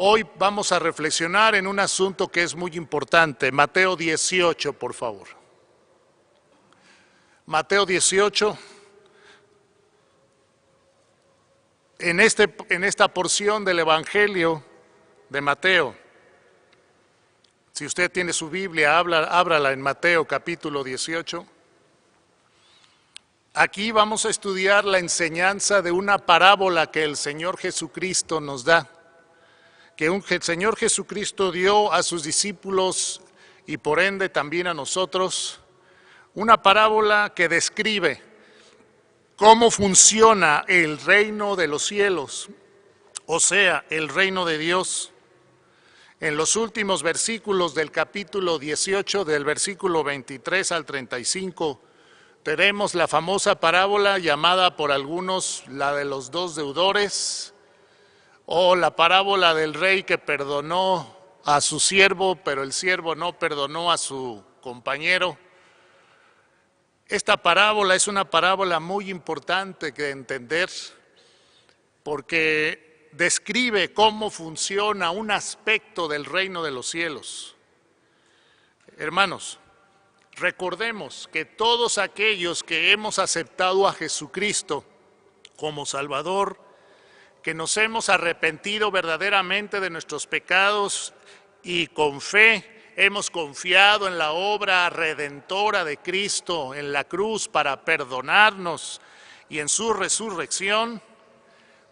Hoy vamos a reflexionar en un asunto que es muy importante. Mateo 18, por favor. Mateo 18. En esta porción del Evangelio de Mateo, si usted tiene su Biblia, ábrala en Mateo capítulo 18. Aquí vamos a estudiar la enseñanza de una parábola que el Señor Jesucristo nos da, que el Señor Jesucristo dio a sus discípulos y por ende también a nosotros, una parábola que describe cómo funciona el reino de los cielos, o sea, el reino de Dios. En los últimos versículos del capítulo 18, del versículo 23 al 35, tenemos la famosa parábola llamada por algunos la de los dos deudores, o la parábola del rey que perdonó a su siervo, pero el siervo no perdonó a su compañero. Esta parábola es una parábola muy importante de entender porque describe cómo funciona un aspecto del reino de los cielos. Hermanos, recordemos que todos aquellos que hemos aceptado a Jesucristo como Salvador, que nos hemos arrepentido verdaderamente de nuestros pecados y con fe hemos confiado en la obra redentora de Cristo en la cruz para perdonarnos y en su resurrección,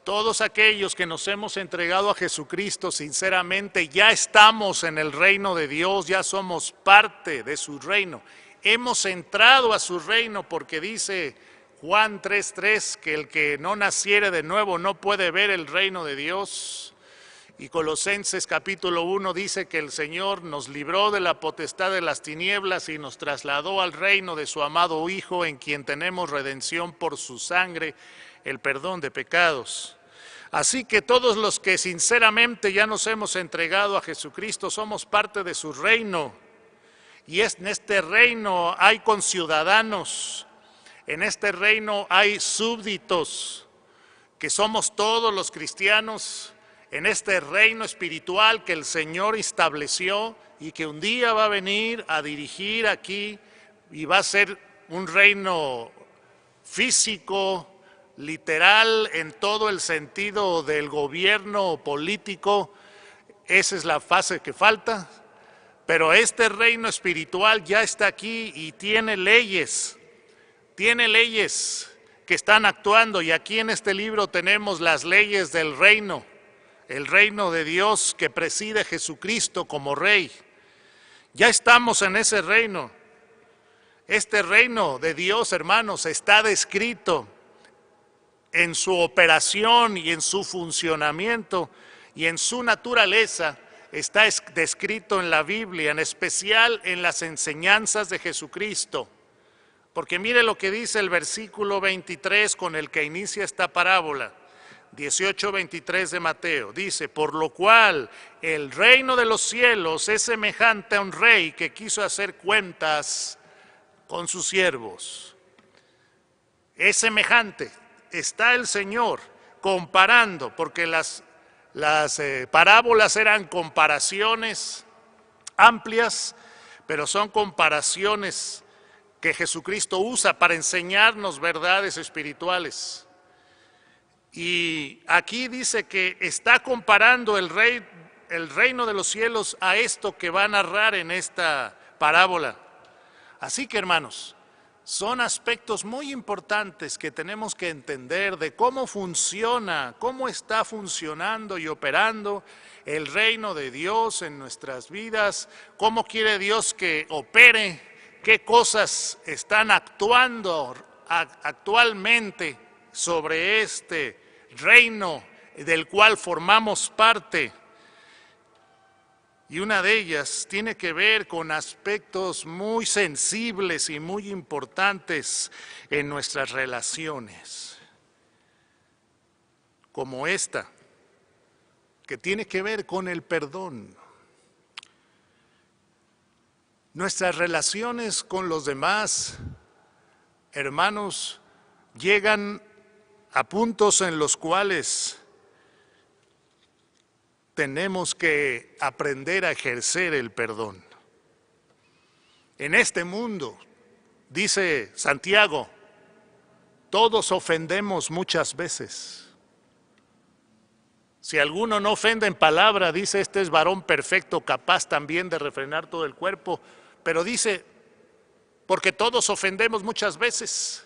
todos aquellos que nos hemos entregado a Jesucristo sinceramente ya estamos en el reino de Dios, ya somos parte de su reino. Hemos entrado a su reino porque dice Juan 3:3 que el que no naciere de nuevo no puede ver el reino de Dios. Y Colosenses capítulo 1 dice que el Señor nos libró de la potestad de las tinieblas y nos trasladó al reino de su amado Hijo, en quien tenemos redención por su sangre, el perdón de pecados. Así que todos los que sinceramente ya nos hemos entregado a Jesucristo somos parte de su reino. Y en este reino hay conciudadanos, en este reino hay súbditos, que somos todos los cristianos, en este reino espiritual que el Señor estableció y que un día va a venir a dirigir aquí y va a ser un reino físico, literal, en todo el sentido del gobierno político. Esa es la fase que falta, pero este reino espiritual ya está aquí y tiene leyes que están actuando, y aquí en este libro tenemos las leyes del reino. El reino de Dios que preside Jesucristo como Rey. Ya estamos en ese reino. Este reino de Dios, hermanos, está descrito en su operación y en su funcionamiento y en su naturaleza. Está descrito en la Biblia, en especial en las enseñanzas de Jesucristo. Porque mire lo que dice el versículo 23 con el que inicia esta parábola. 18:23 de Mateo, dice: por lo cual el reino de los cielos es semejante a un rey que quiso hacer cuentas con sus siervos. Es semejante, está el Señor comparando, porque las parábolas eran comparaciones amplias, pero son comparaciones que Jesucristo usa para enseñarnos verdades espirituales. Y aquí dice que está comparando el reino de los cielos a esto que va a narrar en esta parábola. Así que, hermanos, son aspectos muy importantes que tenemos que entender de cómo funciona, cómo está funcionando y operando el reino de Dios en nuestras vidas, cómo quiere Dios que opere, qué cosas están actuando actualmente sobre este reino del cual formamos parte. Y una de ellas tiene que ver con aspectos muy sensibles y muy importantes en nuestras relaciones, como esta, que tiene que ver con el perdón. Nuestras relaciones con los demás, hermanos, llegan a puntos en los cuales tenemos que aprender a ejercer el perdón. En este mundo, dice Santiago, todos ofendemos muchas veces. Si alguno no ofende en palabra, dice, este es varón perfecto, capaz también de refrenar todo el cuerpo. Pero dice, porque todos ofendemos muchas veces.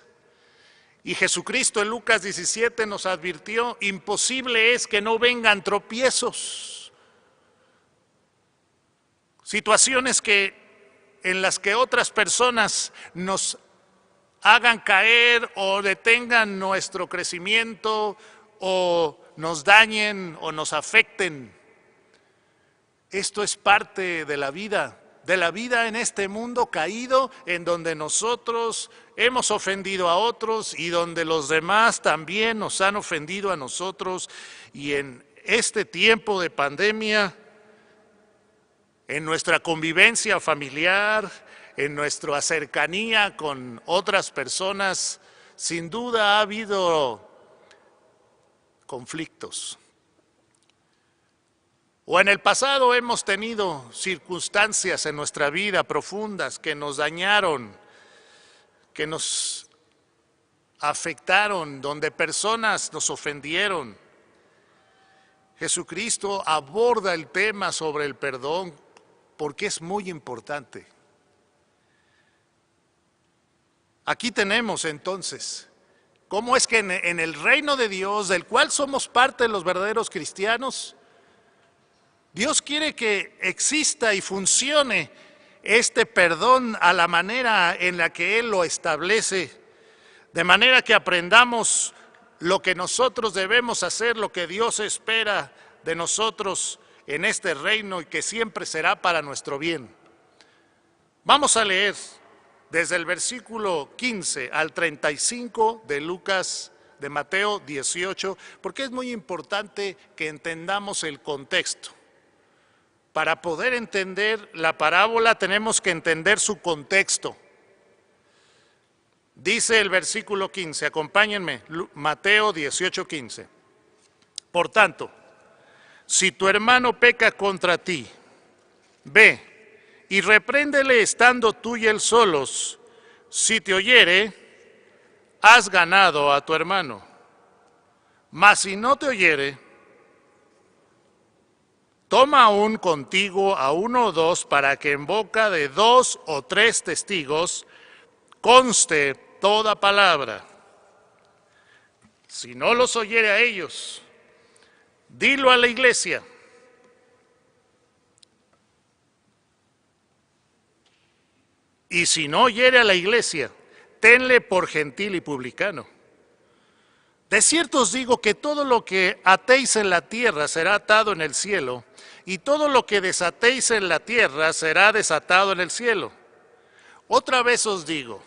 Y Jesucristo en Lucas 17 nos advirtió, imposible es que no vengan tropiezos. Situaciones en las que otras personas nos hagan caer o detengan nuestro crecimiento o nos dañen o nos afecten. Esto es parte de la vida en este mundo caído, en donde nosotros hemos ofendido a otros y donde los demás también nos han ofendido a nosotros. Y en este tiempo de pandemia, en nuestra convivencia familiar, en nuestra cercanía con otras personas, sin duda ha habido conflictos. O en el pasado hemos tenido circunstancias en nuestra vida profundas que nos dañaron, que nos afectaron, donde personas nos ofendieron. Jesucristo aborda el tema sobre el perdón porque es muy importante. Aquí tenemos entonces cómo es que en el reino de Dios, del cual somos parte de los verdaderos cristianos, Dios quiere que exista y funcione este perdón a la manera en la que Él lo establece, de manera que aprendamos lo que nosotros debemos hacer, lo que Dios espera de nosotros en este reino y que siempre será para nuestro bien. Vamos a leer desde el versículo 15 al 35 de Mateo 18, porque es muy importante que entendamos el contexto. Para poder entender la parábola tenemos que entender su contexto. Dice el versículo 15, acompáñenme, Mateo 18:15. Por tanto, si tu hermano peca contra ti, ve y repréndele estando tú y él solos. Si te oyere, has ganado a tu hermano. Mas si no te oyere, toma aún contigo a uno o dos, para que en boca de 2 o 3 testigos conste toda palabra. Si no los oyere a ellos, dilo a la iglesia. Y si no oyere a la iglesia, tenle por gentil y publicano. De cierto os digo que todo lo que atéis en la tierra será atado en el cielo, y todo lo que desatéis en la tierra será desatado en el cielo. Otra vez os digo,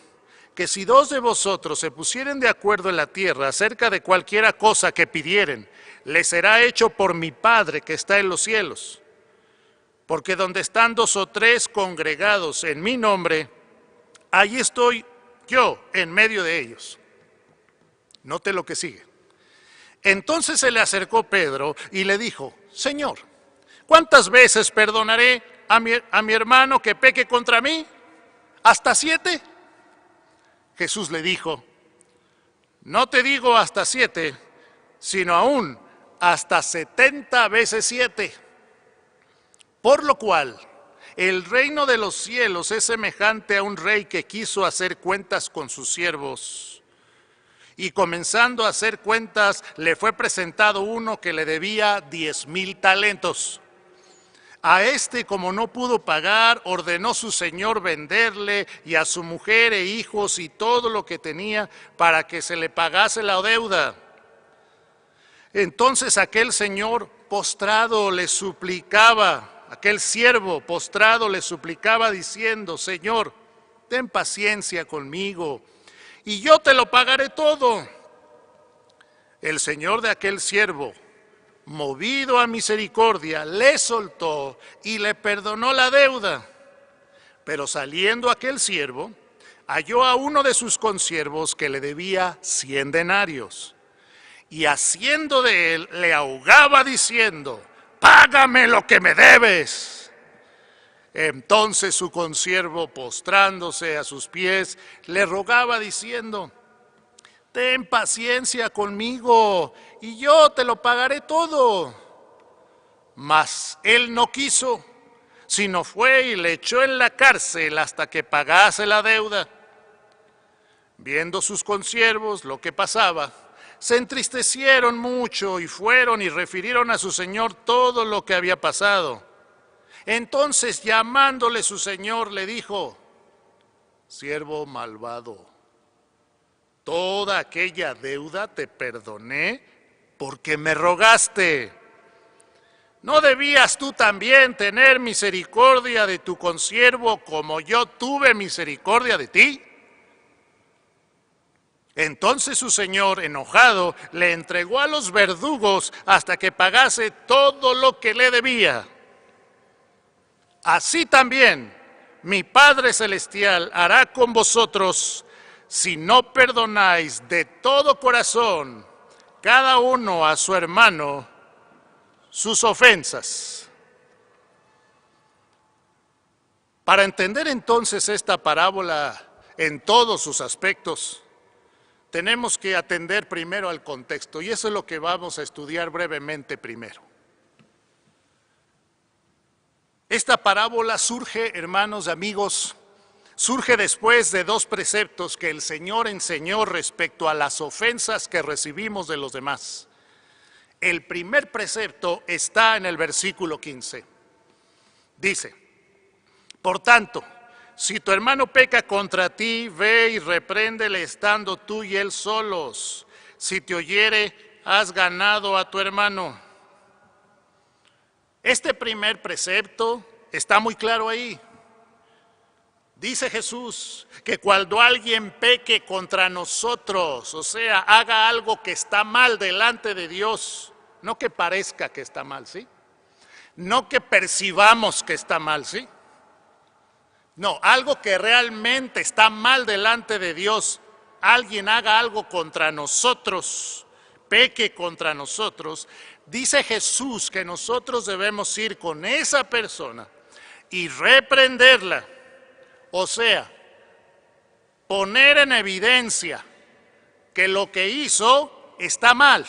que si 2 de vosotros se pusieren de acuerdo en la tierra acerca de cualquiera cosa que pidieren, les será hecho por mi Padre que está en los cielos. Porque donde están 2 o 3 congregados en mi nombre, allí estoy yo en medio de ellos. Note lo que sigue. Entonces se le acercó Pedro y le dijo, Señor, ¿cuántas veces perdonaré a mi hermano que peque contra mí? ¿Hasta 7? Jesús le dijo, no te digo hasta 7, sino aún hasta 70 veces 7. Por lo cual, el reino de los cielos es semejante a un rey que quiso hacer cuentas con sus siervos. Y comenzando a hacer cuentas, le fue presentado uno que le debía 10,000 talentos. A este, como no pudo pagar, ordenó su señor venderle y a su mujer e hijos y todo lo que tenía para que se le pagase la deuda. Entonces aquel señor postrado le suplicaba, aquel siervo postrado le suplicaba diciendo, Señor, ten paciencia conmigo y yo te lo pagaré todo. El señor de aquel siervo, movido a misericordia, le soltó y le perdonó la deuda. Pero saliendo aquel siervo, halló a uno de sus consiervos que le debía 100 denarios. Y haciendo de él, le ahogaba diciendo, págame lo que me debes. Entonces su consiervo, postrándose a sus pies, le rogaba diciendo: ten paciencia conmigo y yo te lo pagaré todo. Mas él no quiso, sino fue y le echó en la cárcel hasta que pagase la deuda. Viendo sus consiervos lo que pasaba, se entristecieron mucho y fueron y refirieron a su señor todo lo que había pasado. Entonces, llamándole su señor, le dijo: siervo malvado, toda aquella deuda te perdoné porque me rogaste. ¿No debías tú también tener misericordia de tu consiervo como yo tuve misericordia de ti? Entonces su señor, enojado, le entregó a los verdugos hasta que pagase todo lo que le debía. Así también mi Padre Celestial hará con vosotros si no perdonáis de todo corazón cada uno a su hermano sus ofensas. Para entender entonces esta parábola en todos sus aspectos, tenemos que atender primero al contexto, y eso es lo que vamos a estudiar brevemente primero. Esta parábola surge, hermanos, amigos, surge después de dos preceptos que el Señor enseñó respecto a las ofensas que recibimos de los demás. El primer precepto está en el versículo 15. Dice: por tanto, si tu hermano peca contra ti, ve y repréndele estando tú y él solos. Si te oyere, has ganado a tu hermano. Este primer precepto está muy claro ahí. Dice Jesús que cuando alguien peque contra nosotros, o sea, haga algo que está mal delante de Dios, no que parezca que está mal, ¿sí? No que percibamos que está mal, ¿sí? No, algo que realmente está mal delante de Dios. Alguien haga algo contra nosotros, peque contra nosotros. Dice Jesús que nosotros debemos ir con esa persona y reprenderla. O sea, poner en evidencia que lo que hizo está mal.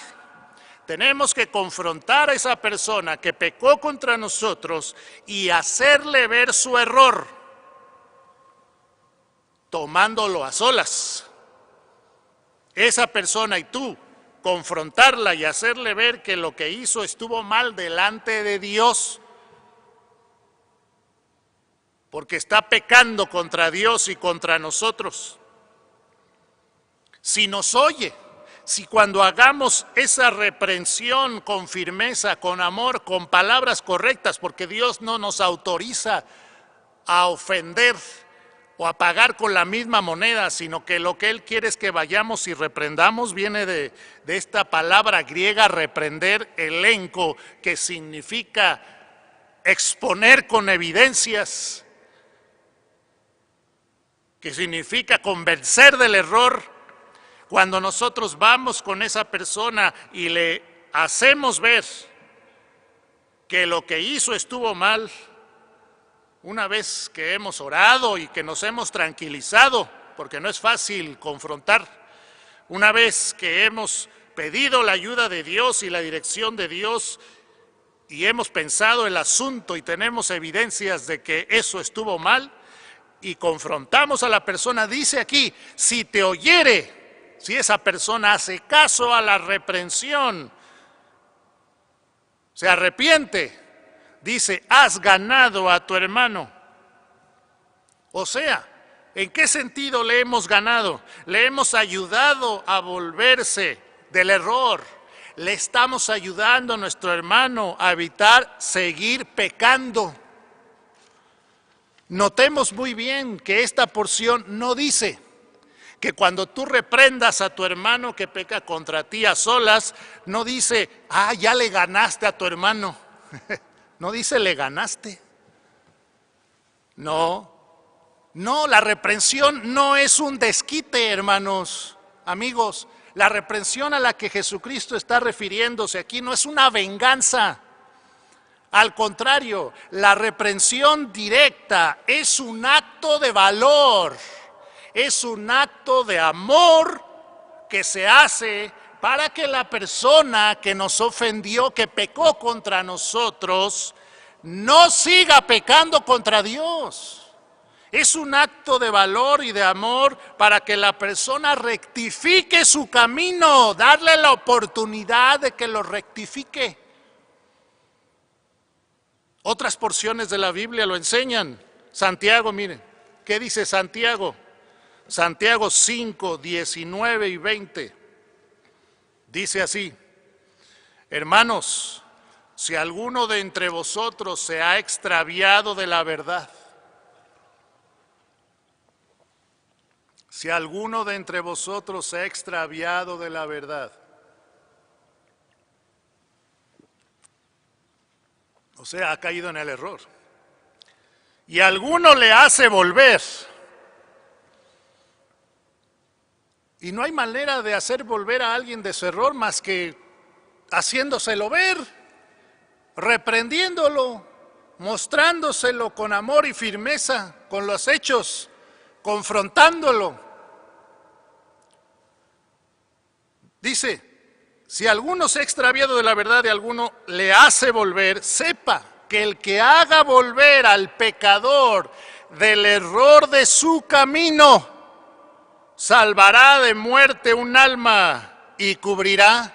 Tenemos que confrontar a esa persona que pecó contra nosotros y hacerle ver su error, tomándolo a solas. Esa persona y tú, confrontarla y hacerle ver que lo que hizo estuvo mal delante de Dios, porque está pecando contra Dios y contra nosotros. Si nos oye, si cuando hagamos esa reprensión con firmeza, con amor, con palabras correctas, porque Dios no nos autoriza a ofender o a pagar con la misma moneda, sino que lo que Él quiere es que vayamos y reprendamos, viene de esta palabra griega reprender, elenco, que significa exponer con evidencias, que significa convencer del error. Cuando nosotros vamos con esa persona y le hacemos ver que lo que hizo estuvo mal, una vez que hemos orado y que nos hemos tranquilizado, porque no es fácil confrontar, una vez que hemos pedido la ayuda de Dios y la dirección de Dios y hemos pensado el asunto y tenemos evidencias de que eso estuvo mal y confrontamos a la persona, dice aquí, si te oyere, si esa persona hace caso a la reprensión, se arrepiente, dice, has ganado a tu hermano. O sea, ¿en qué sentido le hemos ganado? Le hemos ayudado a volverse del error. Le estamos ayudando a nuestro hermano a evitar seguir pecando. Notemos muy bien que esta porción no dice que cuando tú reprendas a tu hermano que peca contra ti a solas, no dice, ya le ganaste a tu hermano. No dice le ganaste. No, la reprensión no es un desquite, hermanos, amigos. La reprensión a la que Jesucristo está refiriéndose aquí no es una venganza. Al contrario, la reprensión directa es un acto de valor, es un acto de amor que se hace para que la persona que nos ofendió, que pecó contra nosotros, no siga pecando contra Dios. Es un acto de valor y de amor para que la persona rectifique su camino, darle la oportunidad de que lo rectifique. Otras porciones de la Biblia lo enseñan. Santiago, miren, ¿qué dice Santiago? Santiago 5, 19 y 20. Dice así: hermanos, si alguno de entre vosotros se ha extraviado de la verdad, si alguno de entre vosotros se ha extraviado de la verdad, o sea, ha caído en el error, y alguno le hace volver, y no hay manera de hacer volver a alguien de su error más que haciéndoselo ver, reprendiéndolo, mostrándoselo con amor y firmeza, con los hechos, confrontándolo. Dice, si alguno se ha extraviado de la verdad y alguno le hace volver, sepa que el que haga volver al pecador del error de su camino, salvará de muerte un alma y cubrirá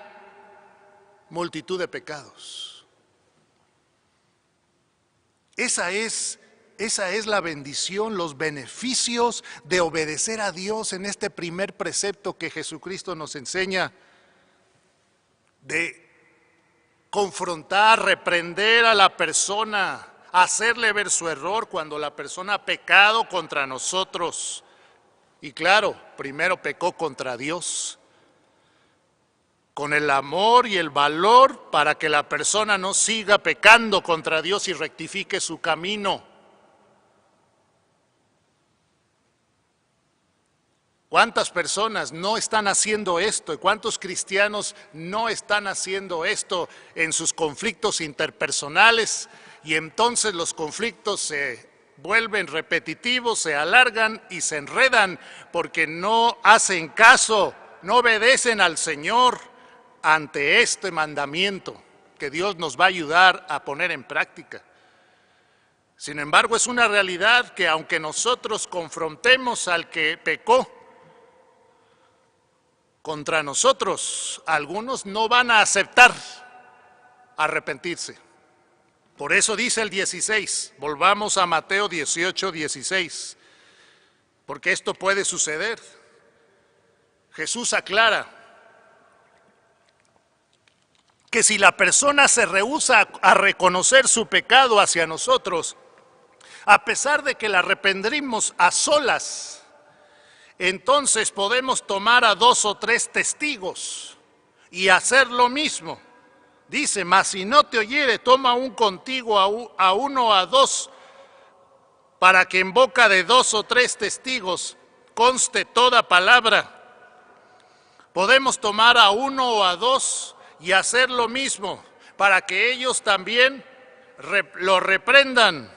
multitud de pecados. Esa es la bendición, los beneficios de obedecer a Dios en este primer precepto que Jesucristo nos enseña, de confrontar, reprender a la persona, hacerle ver su error cuando la persona ha pecado contra nosotros. Y claro, primero pecó contra Dios, con el amor y el valor para que la persona no siga pecando contra Dios y rectifique su camino. ¿Cuántas personas no están haciendo esto? ¿Y cuántos cristianos no están haciendo esto en sus conflictos interpersonales? Y entonces los conflictos se vuelven repetitivos, se alargan y se enredan porque no hacen caso, no obedecen al Señor ante este mandamiento que Dios nos va a ayudar a poner en práctica. Sin embargo, es una realidad que aunque nosotros confrontemos al que pecó contra nosotros, algunos no van a aceptar arrepentirse. Por eso dice el 16, volvamos a Mateo 18, 16, porque esto puede suceder. Jesús aclara que si la persona se rehúsa a reconocer su pecado hacia nosotros, a pesar de que la arrepentimos a solas, entonces podemos tomar a 2 o 3 testigos y hacer lo mismo. Dice, mas si no te oyere, toma un contigo a 1 o a 2, para que en boca de 2 o 3 testigos conste toda palabra. Podemos tomar a 1 o a 2 y hacer lo mismo, para que ellos también lo reprendan.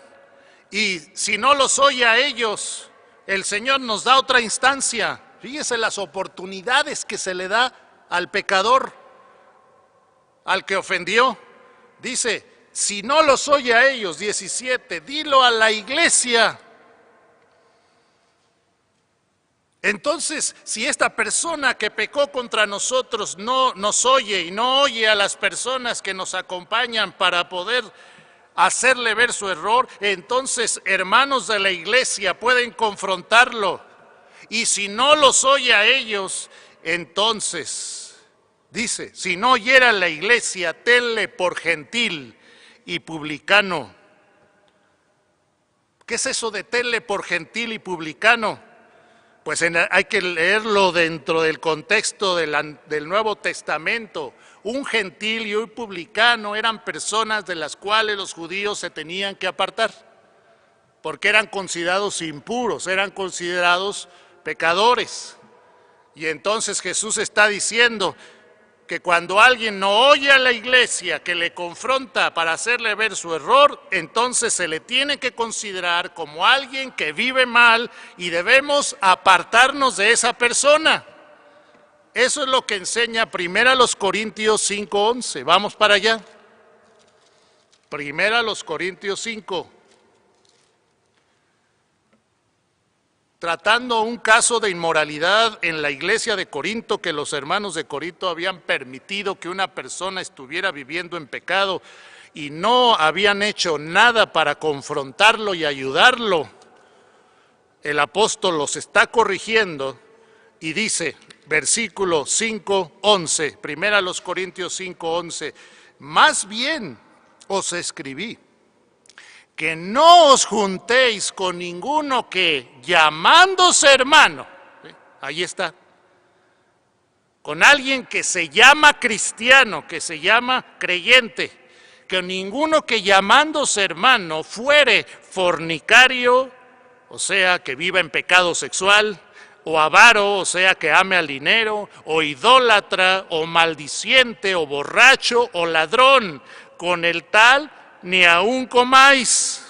Y si no los oye a ellos, el Señor nos da otra instancia. Fíjese las oportunidades que se le da al pecador, al que ofendió. Dice, si no los oye a ellos, 17, dilo a la iglesia. Entonces, si esta persona que pecó contra nosotros no nos oye y no oye a las personas que nos acompañan para poder hacerle ver su error, entonces hermanos de la iglesia pueden confrontarlo. Y si no los oye a ellos, entonces, dice, si no oyera la iglesia, tenle por gentil y publicano. ¿Qué es eso de tenle por gentil y publicano? Pues hay que leerlo dentro del contexto del Nuevo Testamento. Un gentil y un publicano eran personas de las cuales los judíos se tenían que apartar, porque eran considerados impuros, eran considerados pecadores. Y entonces Jesús está diciendo, que cuando alguien no oye a la iglesia que le confronta para hacerle ver su error, entonces se le tiene que considerar como alguien que vive mal y debemos apartarnos de esa persona. Eso es lo que enseña 1 Corintios 5:11. Vamos para allá. 1 Corintios 5. Tratando un caso de inmoralidad en la iglesia de Corinto, que los hermanos de Corinto habían permitido que una persona estuviera viviendo en pecado y no habían hecho nada para confrontarlo y ayudarlo. El apóstol los está corrigiendo y dice, versículo 5:11, 1 Corintios 5:11, más bien os escribí que no os juntéis con ninguno que, llamándose hermano, ahí está, con alguien que se llama cristiano, que se llama creyente, que ninguno que llamándose hermano fuere fornicario, o sea, que viva en pecado sexual, o avaro, o sea, que ame al dinero, o idólatra, o maldiciente, o borracho, o ladrón, con el tal ni aun comáis.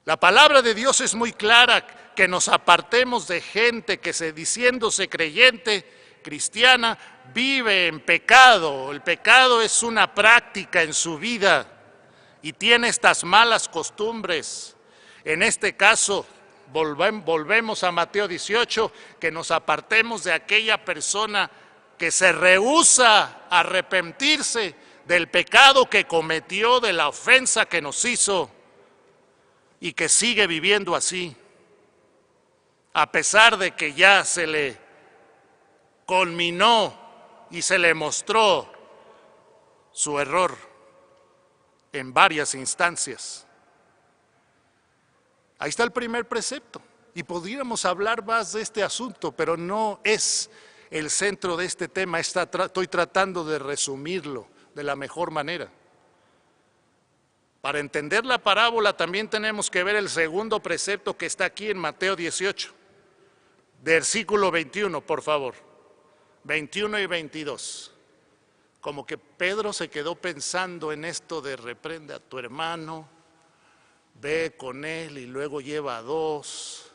La palabra de Dios es muy clara, que nos apartemos de gente que diciéndose creyente, cristiana, vive en pecado. El pecado es una práctica en su vida y tiene estas malas costumbres. En este caso, volvemos a Mateo 18, que nos apartemos de aquella persona que se rehúsa a arrepentirse del pecado que cometió, de la ofensa que nos hizo y que sigue viviendo así, a pesar de que ya se le conminó y se le mostró su error en varias instancias. Ahí está el primer precepto y podríamos hablar más de este asunto, pero no es el centro de este tema. Estoy tratando de resumirlo de la mejor manera. Para entender la parábola también tenemos que ver el segundo precepto que está aquí en Mateo 18, versículo 21, por favor, 21 y 22. Como que Pedro se quedó pensando en esto de reprende a tu hermano, ve con él y luego lleva a dos.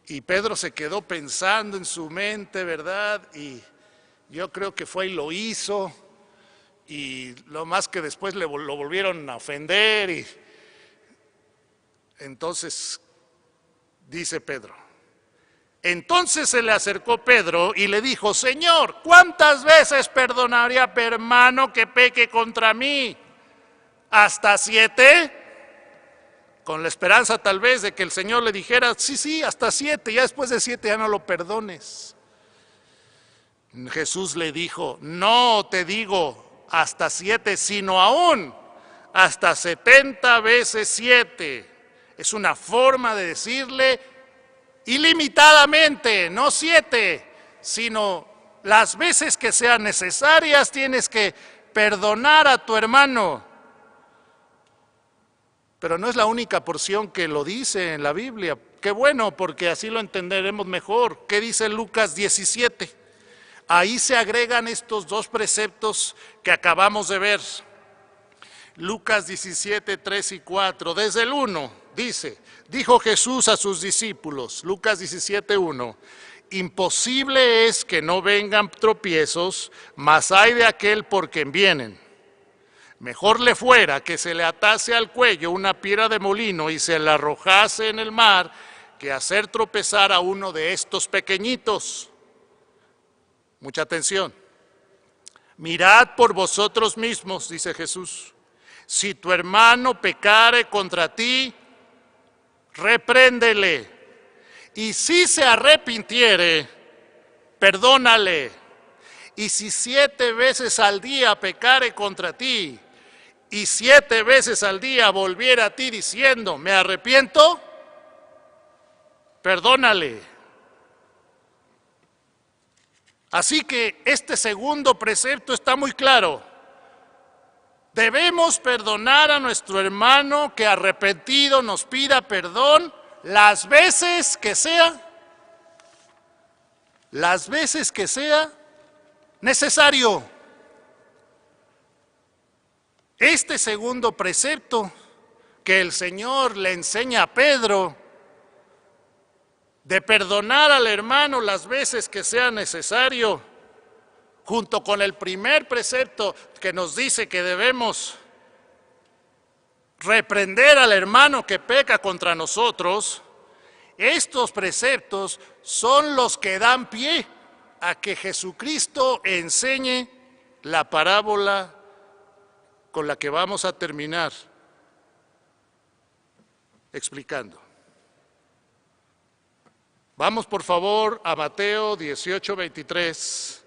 Y Pedro se quedó pensando en su mente, ¿verdad? Y yo creo que fue y lo hizo, y lo más que después lo volvieron a ofender. Y entonces dice Pedro, entonces se le acercó Pedro y le dijo, Señor, ¿cuántas veces perdonaría a mi hermano que peque contra mí? ¿Hasta 7? Con la esperanza tal vez de que el Señor le dijera, sí, hasta 7, ya después de 7 ya no lo perdones. Jesús le dijo, no te digo hasta 7, sino aún hasta 70 veces 7. Es una forma de decirle ilimitadamente, no 7, sino las veces que sean necesarias tienes que perdonar a tu hermano. Pero no es la única porción que lo dice en la Biblia. Qué bueno, porque así lo entenderemos mejor. ¿Qué dice Lucas 17? Ahí se agregan estos dos preceptos que acabamos de ver. Lucas 17, 3 y 4. Desde el 1 dice, dijo Jesús a sus discípulos, Lucas 17, 1, imposible es que no vengan tropiezos, mas hay de aquel por quien vienen. Mejor le fuera que se le atase al cuello una piedra de molino y se la arrojase en el mar, que hacer tropezar a uno de estos pequeñitos. Mucha atención. Mirad por vosotros mismos, dice Jesús. Si tu hermano pecare contra ti, repréndele. Y si se arrepintiere, perdónale. Y si 7 veces al día pecare contra ti, y 7 veces al día volviera a ti diciendo, me arrepiento, perdónale. Así que este segundo precepto está muy claro. Debemos perdonar a nuestro hermano que arrepentido nos pida perdón las veces que sea las veces que sea necesario. Este segundo precepto que el Señor le enseña a Pedro, de perdonar al hermano las veces que sea necesario, junto con el primer precepto que nos dice que debemos reprender al hermano que peca contra nosotros, estos preceptos son los que dan pie a que Jesucristo enseñe la parábola con la que vamos a terminar explicando. Vamos por favor a Mateo 18:23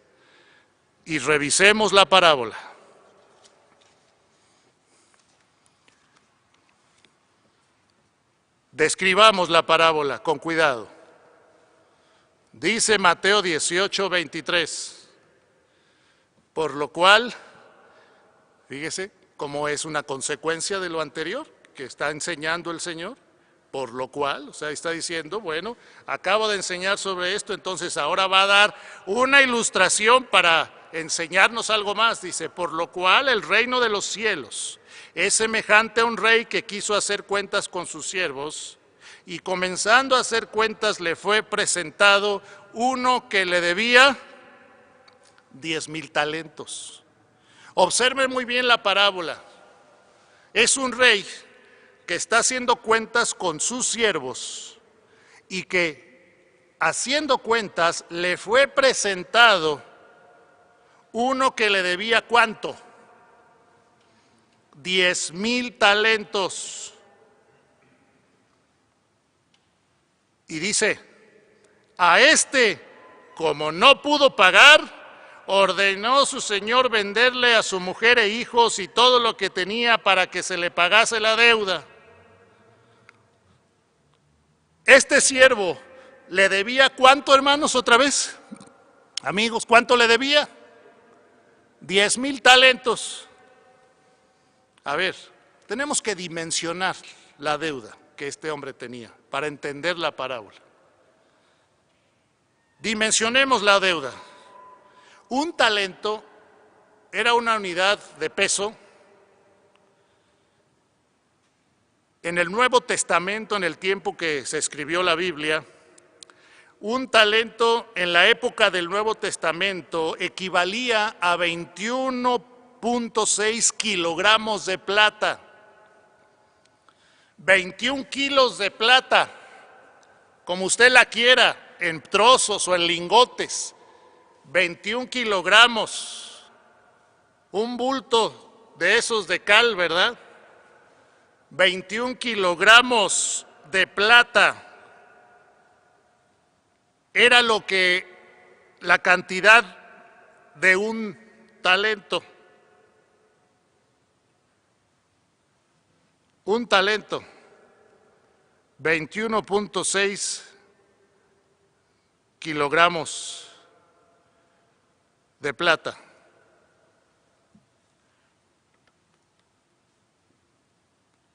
y revisemos la parábola. Describamos la parábola con cuidado. Dice Mateo 18:23, por lo cual, fíjese cómo es una consecuencia de lo anterior que está enseñando el Señor, por lo cual, o sea, está diciendo, bueno, acabo de enseñar sobre esto, entonces ahora va a dar una ilustración para enseñarnos algo más. Dice, por lo cual el reino de los cielos es semejante a un rey que quiso hacer cuentas con sus siervos, y comenzando a hacer cuentas le fue presentado uno que le debía 10,000 talentos. Observen muy bien la parábola. Es un rey que está haciendo cuentas con sus siervos y que haciendo cuentas le fue presentado uno que le debía ¿cuánto? 10,000 talentos. Y dice, a este, como no pudo pagar, ordenó su señor venderle a su mujer e hijos y todo lo que tenía para que se le pagase la deuda. Este siervo le debía ¿cuánto, hermanos? Otra vez, amigos, ¿cuánto le debía? 10,000 talentos. A ver, tenemos que dimensionar la deuda que este hombre tenía para entender la parábola. Dimensionemos la deuda. Un talento era una unidad de peso. En el Nuevo Testamento, en el tiempo que se escribió la Biblia, un talento en la época del Nuevo Testamento equivalía a 21.6 kilogramos de plata. 21 kilos de plata, como usted la quiera, en trozos o en lingotes. 21 kilogramos, un bulto de esos de cal, ¿verdad? 21 kilogramos de plata era lo que la cantidad de un talento. Un talento, 21.6 kilogramos de plata.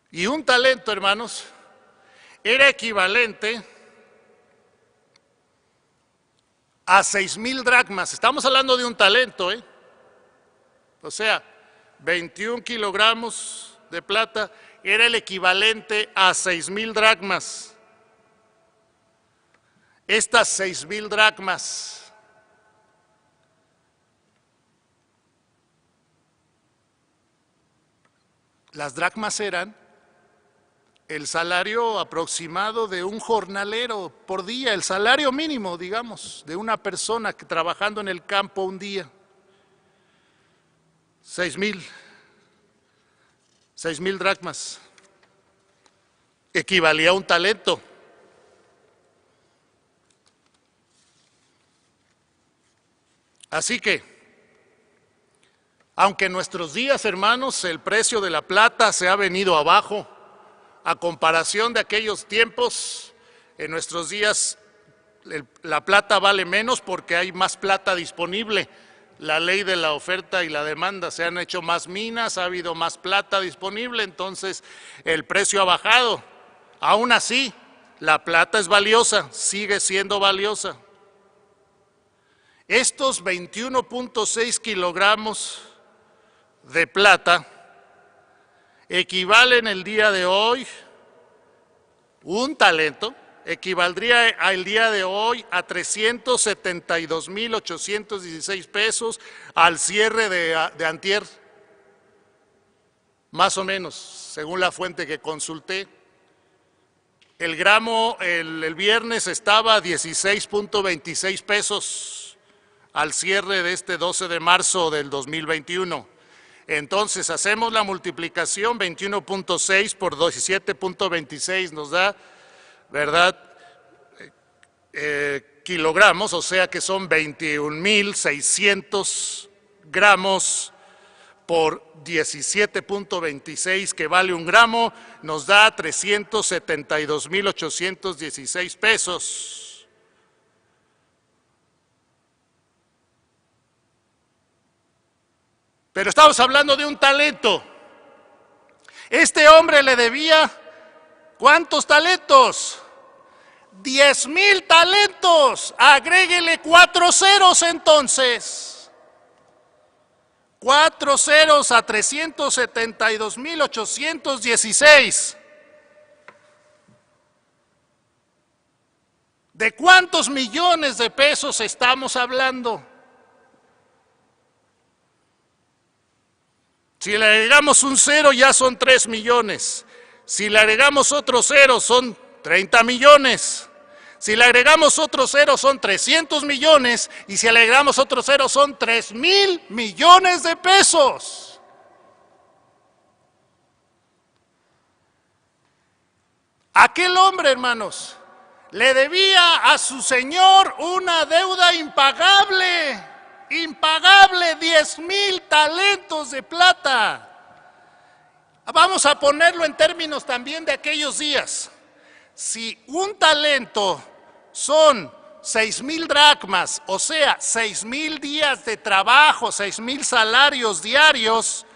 Y un talento, hermanos, era equivalente a 6,000 dracmas. Estamos hablando de un talento, ¿eh? O sea, 21 kilogramos de plata era el equivalente a 6,000 dracmas. Estas 6,000 dracmas las dracmas eran el salario aproximado de un jornalero por día, el salario mínimo, digamos, de una persona que trabajando en el campo un día. 6,000 dracmas equivalía a un talento. Así que, aunque en nuestros días, hermanos, el precio de la plata se ha venido abajo, a comparación de aquellos tiempos, en nuestros días la plata vale menos porque hay más plata disponible. La ley de la oferta y la demanda, se han hecho más minas, ha habido más plata disponible, entonces el precio ha bajado. Aún así, la plata es valiosa, sigue siendo valiosa. Estos 21.6 kilogramos de plata equivalen el día de hoy, un talento, equivaldría al día de hoy a 372,816 pesos al cierre de antier, más o menos, según la fuente que consulté. El gramo el viernes estaba a 16.26 pesos al cierre de este 12 de marzo del 2021. Entonces hacemos la multiplicación, 21.6 por 17.26 nos da, ¿verdad?, kilogramos, o sea que son 21,600 gramos por 17.26, que vale un gramo, nos da 372,816 pesos. Pero estamos hablando de un talento. Este hombre le debía, ¿cuántos talentos? 10,000 talentos. Agréguele 4 ceros entonces. 4 ceros a 372,816. ¿De cuántos millones de pesos estamos hablando? Si le agregamos un cero ya son 3 millones. Si le agregamos otro cero son 30 millones. Si le agregamos otro cero son 300 millones. Y si le agregamos otro cero son 3,000 millones de pesos. Aquel hombre, hermanos, le debía a su señor una deuda impagable. Impagable, 10,000 talentos de plata. Vamos a ponerlo en términos también de aquellos días. Si un talento son 6,000 dracmas, o sea, 6,000 días de trabajo, 6,000 salarios diarios,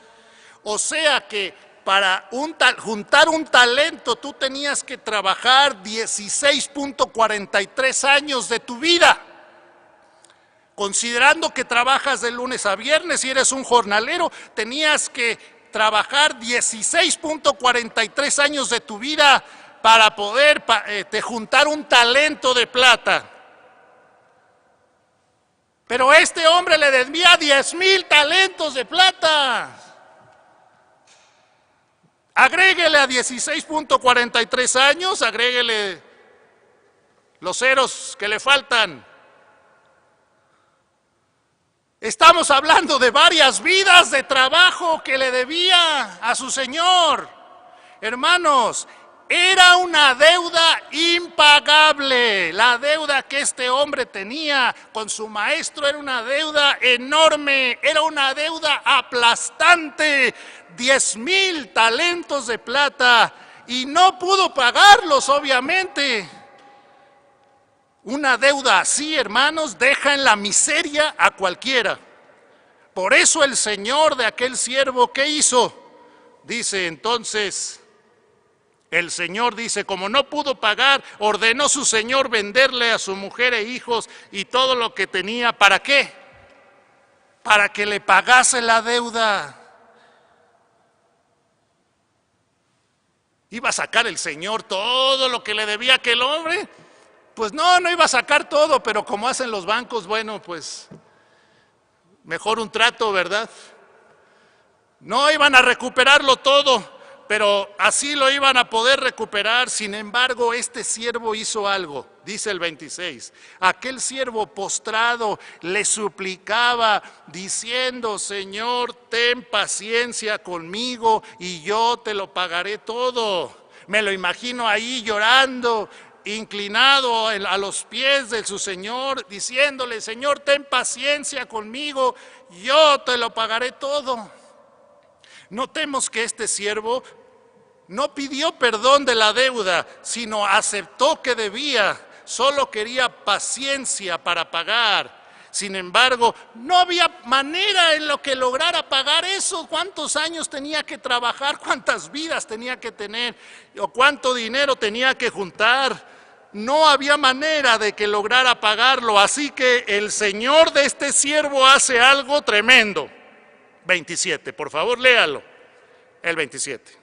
o sea que para juntar un talento tú tenías que trabajar 16.43 años de tu vida. Considerando que trabajas de lunes a viernes y eres un jornalero, tenías que trabajar 16.43 años de tu vida para poder juntar un talento de plata. Pero este hombre le debía 10,000 talentos de plata. Agréguele a 16.43 años, agréguele los ceros que le faltan. Estamos hablando de varias vidas de trabajo que le debía a su señor. Hermanos, era una deuda impagable. La deuda que este hombre tenía con su maestro era una deuda enorme, era una deuda aplastante. 10,000 talentos de plata y no pudo pagarlos, obviamente. Una deuda así, hermanos, deja en la miseria a cualquiera. Por eso el señor de aquel siervo, ¿qué hizo? Dice entonces, el señor dice, como no pudo pagar, ordenó su señor venderle a su mujer e hijos y todo lo que tenía. ¿Para qué? Para que le pagase la deuda. ¿Iba a sacar el señor todo lo que le debía a aquel hombre? Pues no iba a sacar todo, pero como hacen los bancos, bueno, pues mejor un trato, ¿verdad? No iban a recuperarlo todo, pero así lo iban a poder recuperar. Sin embargo, este siervo hizo algo, dice el 26. Aquel siervo postrado le suplicaba diciendo, Señor, ten paciencia conmigo y yo te lo pagaré todo. Me lo imagino ahí llorando, inclinado a los pies de su Señor, diciéndole, Señor, ten paciencia conmigo, yo te lo pagaré todo. Notemos que este siervo no pidió perdón de la deuda, sino aceptó que debía, solo quería paciencia para pagar. Sin embargo, no había manera en lo que lograra pagar eso. ¿Cuántos años tenía que trabajar? ¿Cuántas vidas tenía que tener? ¿O cuánto dinero tenía que juntar? no había manera de que lograra pagarlo, así que el señor de este siervo hace algo tremendo. 27, por favor, léalo, el 27.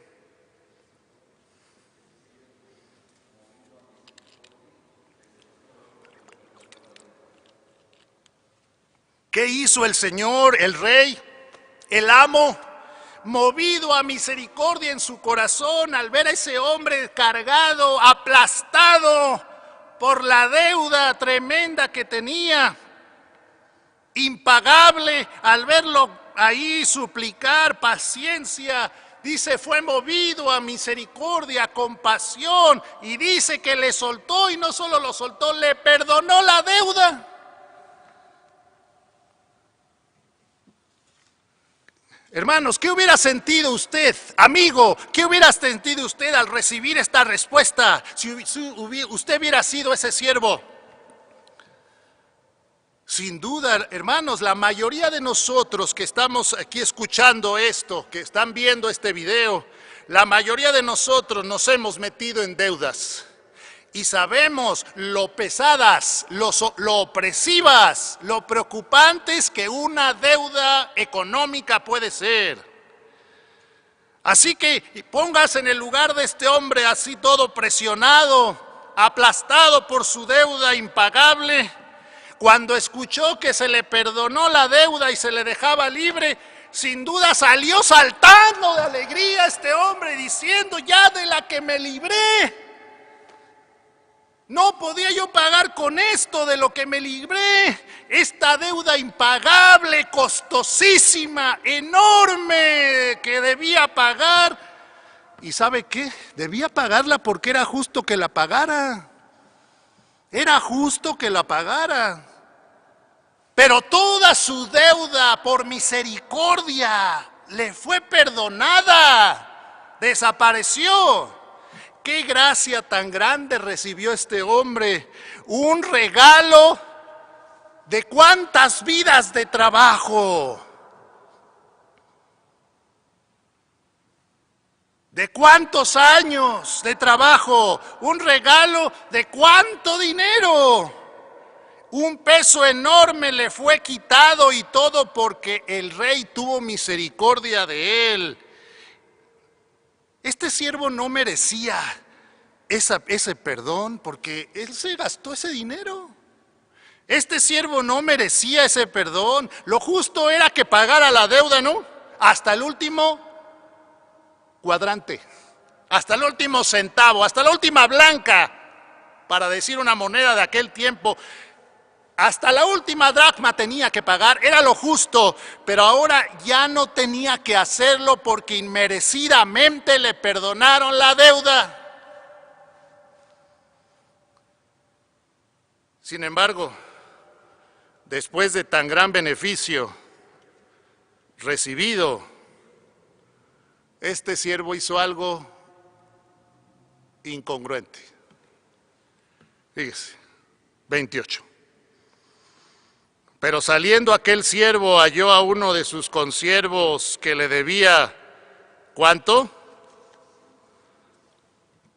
¿Qué hizo el Señor, el Rey, el amo? Movido a misericordia en su corazón al ver a ese hombre cargado, aplastado por la deuda tremenda que tenía, impagable, al verlo ahí suplicar paciencia, dice, fue movido a misericordia, a compasión, y dice que le soltó, y no solo lo soltó, le perdonó la deuda. Hermanos, ¿qué hubiera sentido usted, amigo? ¿Qué hubiera sentido usted al recibir esta respuesta si usted hubiera sido ese siervo? Sin duda, hermanos, la mayoría de nosotros que estamos aquí escuchando esto, que están viendo este video, la mayoría de nosotros nos hemos metido en deudas. Y sabemos lo pesadas, lo opresivas, lo preocupantes que una deuda económica puede ser. Así que póngase en el lugar de este hombre así todo presionado, aplastado por su deuda impagable. Cuando escuchó que se le perdonó la deuda y se le dejaba libre, sin duda salió saltando de alegría este hombre diciendo, ya de la que me libré. No podía yo pagar con esto de lo que me libré, esta deuda impagable, costosísima, enorme que debía pagar. ¿Y sabe qué? Debía pagarla porque era justo que la pagara. Era justo que la pagara. Pero toda su deuda por misericordia le fue perdonada, desapareció. ¡Qué gracia tan grande recibió este hombre! Un regalo de cuántas vidas de trabajo, de cuántos años de trabajo, un regalo de cuánto dinero. Un peso enorme le fue quitado y todo porque el rey tuvo misericordia de él. Este siervo no merecía ese perdón porque él se gastó ese dinero. Este siervo no merecía ese perdón. Lo justo era que pagara la deuda, ¿no? Hasta el último cuadrante, hasta el último centavo, hasta la última blanca, para decir una moneda de aquel tiempo. Hasta la última dracma tenía que pagar, era lo justo, pero ahora ya no tenía que hacerlo porque inmerecidamente le perdonaron la deuda. Sin embargo, después de tan gran beneficio recibido, este siervo hizo algo incongruente. Fíjese, 28. Pero saliendo aquel siervo halló a uno de sus consiervos que le debía, ¿cuánto?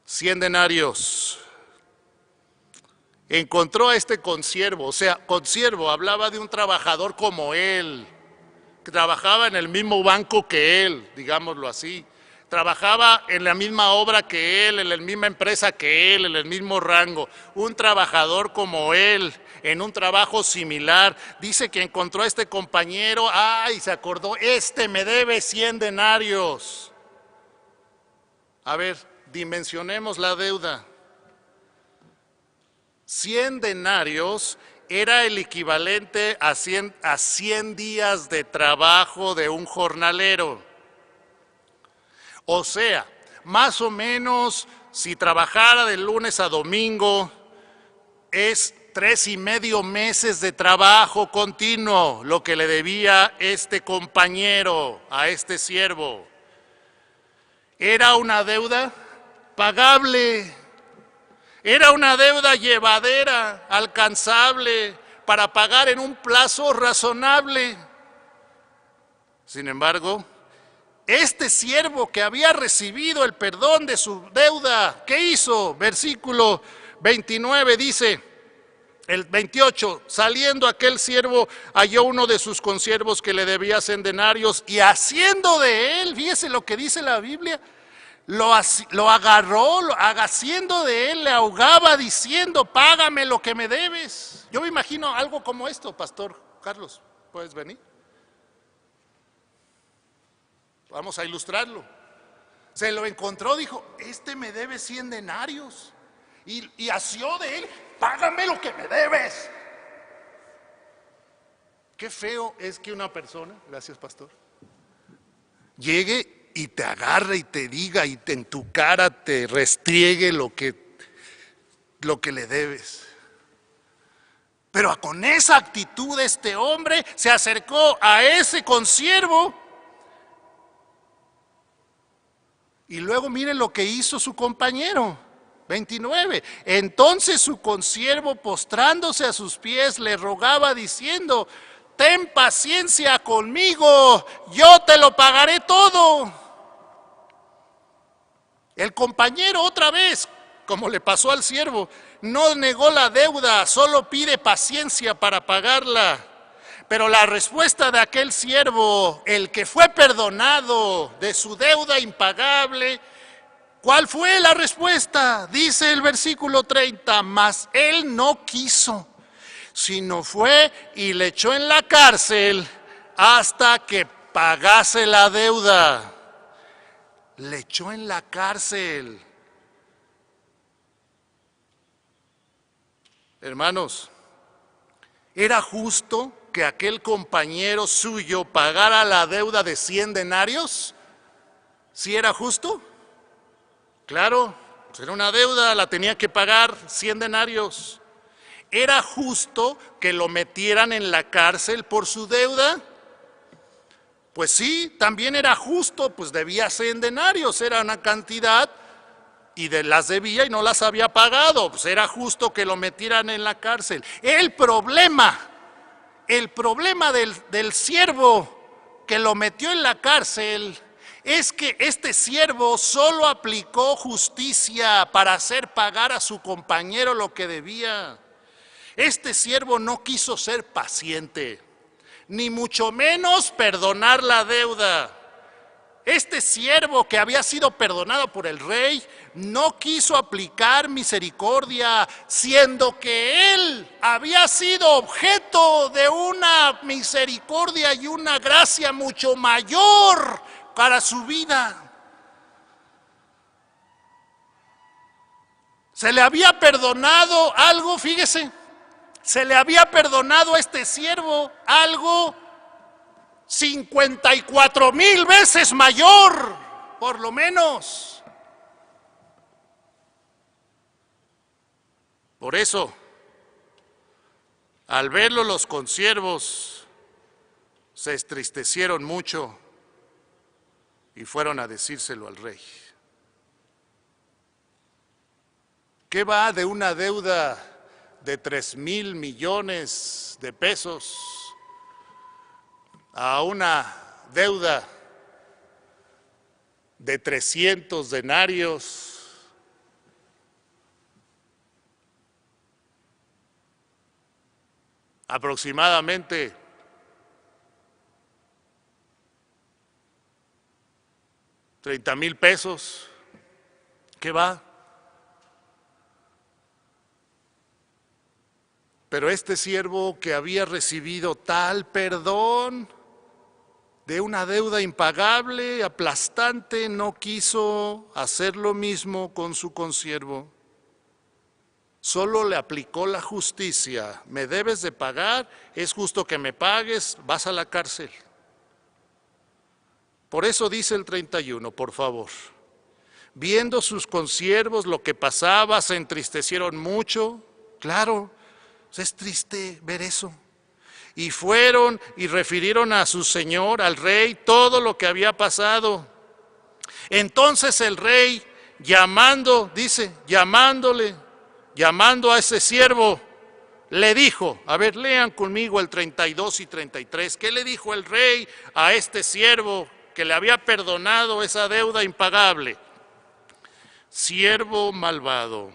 100 denarios. Encontró a este consiervo, o sea, consiervo hablaba de un trabajador como él, que trabajaba en el mismo banco que él, digámoslo así. Trabajaba en la misma obra que él, en la misma empresa que él, en el mismo rango. Un trabajador como él, en un trabajo similar. Dice que encontró a este compañero, se acordó, este me debe 100 denarios. A ver, dimensionemos la deuda. 100 denarios era el equivalente a 100 días de trabajo de un jornalero. O sea, más o menos, si trabajara de lunes a domingo, es 3,5 meses de trabajo continuo lo que le debía este compañero a este siervo. Era una deuda pagable, era una deuda llevadera, alcanzable, para pagar en un plazo razonable. Sin embargo, este siervo que había recibido el perdón de su deuda, ¿qué hizo? Versículo 29 dice, el 28, saliendo aquel siervo halló uno de sus consiervos que le debía 100 denarios y haciendo de él, fíjese lo que dice la Biblia, lo agarró, haciendo de él, le ahogaba diciendo, págame lo que me debes. Yo me imagino algo como esto, Pastor Carlos, ¿puedes venir? Vamos a ilustrarlo. Se lo encontró, dijo, este me debe 100 denarios. Y asió de él, págame lo que me debes. Qué feo es que una persona, gracias pastor, llegue y te agarre y te diga y en tu cara te restriegue lo que le debes. Pero con esa actitud este hombre se acercó a ese consiervo y luego miren lo que hizo su compañero. 29. Entonces su consiervo, postrándose a sus pies, le rogaba diciendo, ten paciencia conmigo, yo te lo pagaré todo. El compañero otra vez, como le pasó al siervo, no negó la deuda, solo pide paciencia para pagarla. Pero la respuesta de aquel siervo, el que fue perdonado de su deuda impagable, ¿cuál fue la respuesta? Dice el versículo 30, mas él no quiso, sino fue y le echó en la cárcel hasta que pagase la deuda. Le echó en la cárcel. Hermanos, ¿era justo que aquel compañero suyo pagara la deuda de 100 denarios? ¿Sí era justo? Claro, pues era una deuda, la tenía que pagar 100 denarios. ¿Era justo que lo metieran en la cárcel por su deuda? Pues sí, también era justo, pues debía 100 denarios, era una cantidad y las debía y no las había pagado, pues era justo que lo metieran en la cárcel. El problema del siervo que lo metió en la cárcel es que este siervo solo aplicó justicia para hacer pagar a su compañero lo que debía. Este siervo no quiso ser paciente, ni mucho menos perdonar la deuda. Este siervo que había sido perdonado por el rey no quiso aplicar misericordia, siendo que él había sido objeto de una misericordia y una gracia mucho mayor para su vida. Se le había perdonado algo, fíjese, se le había perdonado a este siervo algo 54,000 veces mayor, por lo menos. Por eso, al verlo los consiervos se entristecieron mucho y fueron a decírselo al rey. ¿Qué va de una deuda de 3,000 millones de pesos a una deuda de 300 denarios? Aproximadamente $30,000. ¿Qué va? Pero este siervo que había recibido tal perdón de una deuda impagable, aplastante, no quiso hacer lo mismo con su consiervo. Solo le aplicó la justicia. Me debes de pagar, es justo que me pagues, vas a la cárcel. Por eso dice el 31, por favor. Viendo sus consiervos lo que pasaba, se entristecieron mucho. Claro, es triste ver eso. Y fueron y refirieron a su señor, al rey, todo lo que había pasado. Entonces el rey, llamando a ese siervo, le dijo, a ver, lean conmigo el 32 y 33, ¿qué le dijo el rey a este siervo que le había perdonado esa deuda impagable? Siervo malvado,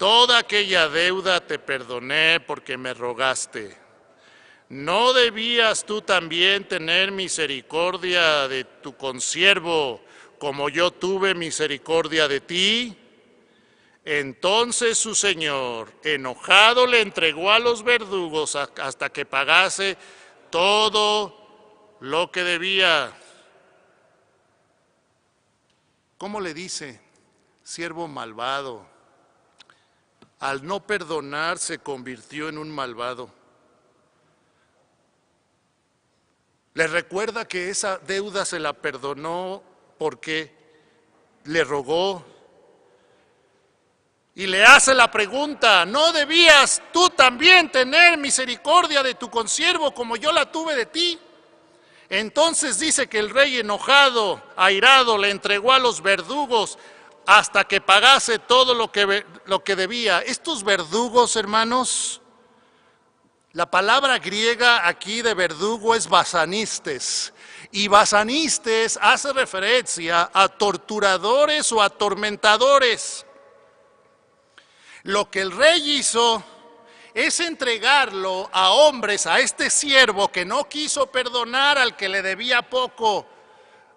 toda aquella deuda te perdoné porque me rogaste. ¿No debías tú también tener misericordia de tu consiervo, como yo tuve misericordia de ti? Entonces su señor, enojado, le entregó a los verdugos hasta que pagase todo lo que debía. ¿Cómo le dice? Siervo malvado. Al no perdonar se convirtió en un malvado. Le recuerda que esa deuda se la perdonó porque le rogó. Y le hace la pregunta, ¿no debías tú también tener misericordia de tu consiervo como yo la tuve de ti? Entonces dice que el rey enojado, airado, le entregó a los verdugos hasta que pagase todo lo que debía. Estos verdugos, hermanos, la palabra griega aquí de verdugo es basanistes. Y basanistes hace referencia a torturadores o atormentadores. Lo que el rey hizo es entregarlo a hombres, a este siervo que no quiso perdonar al que le debía poco,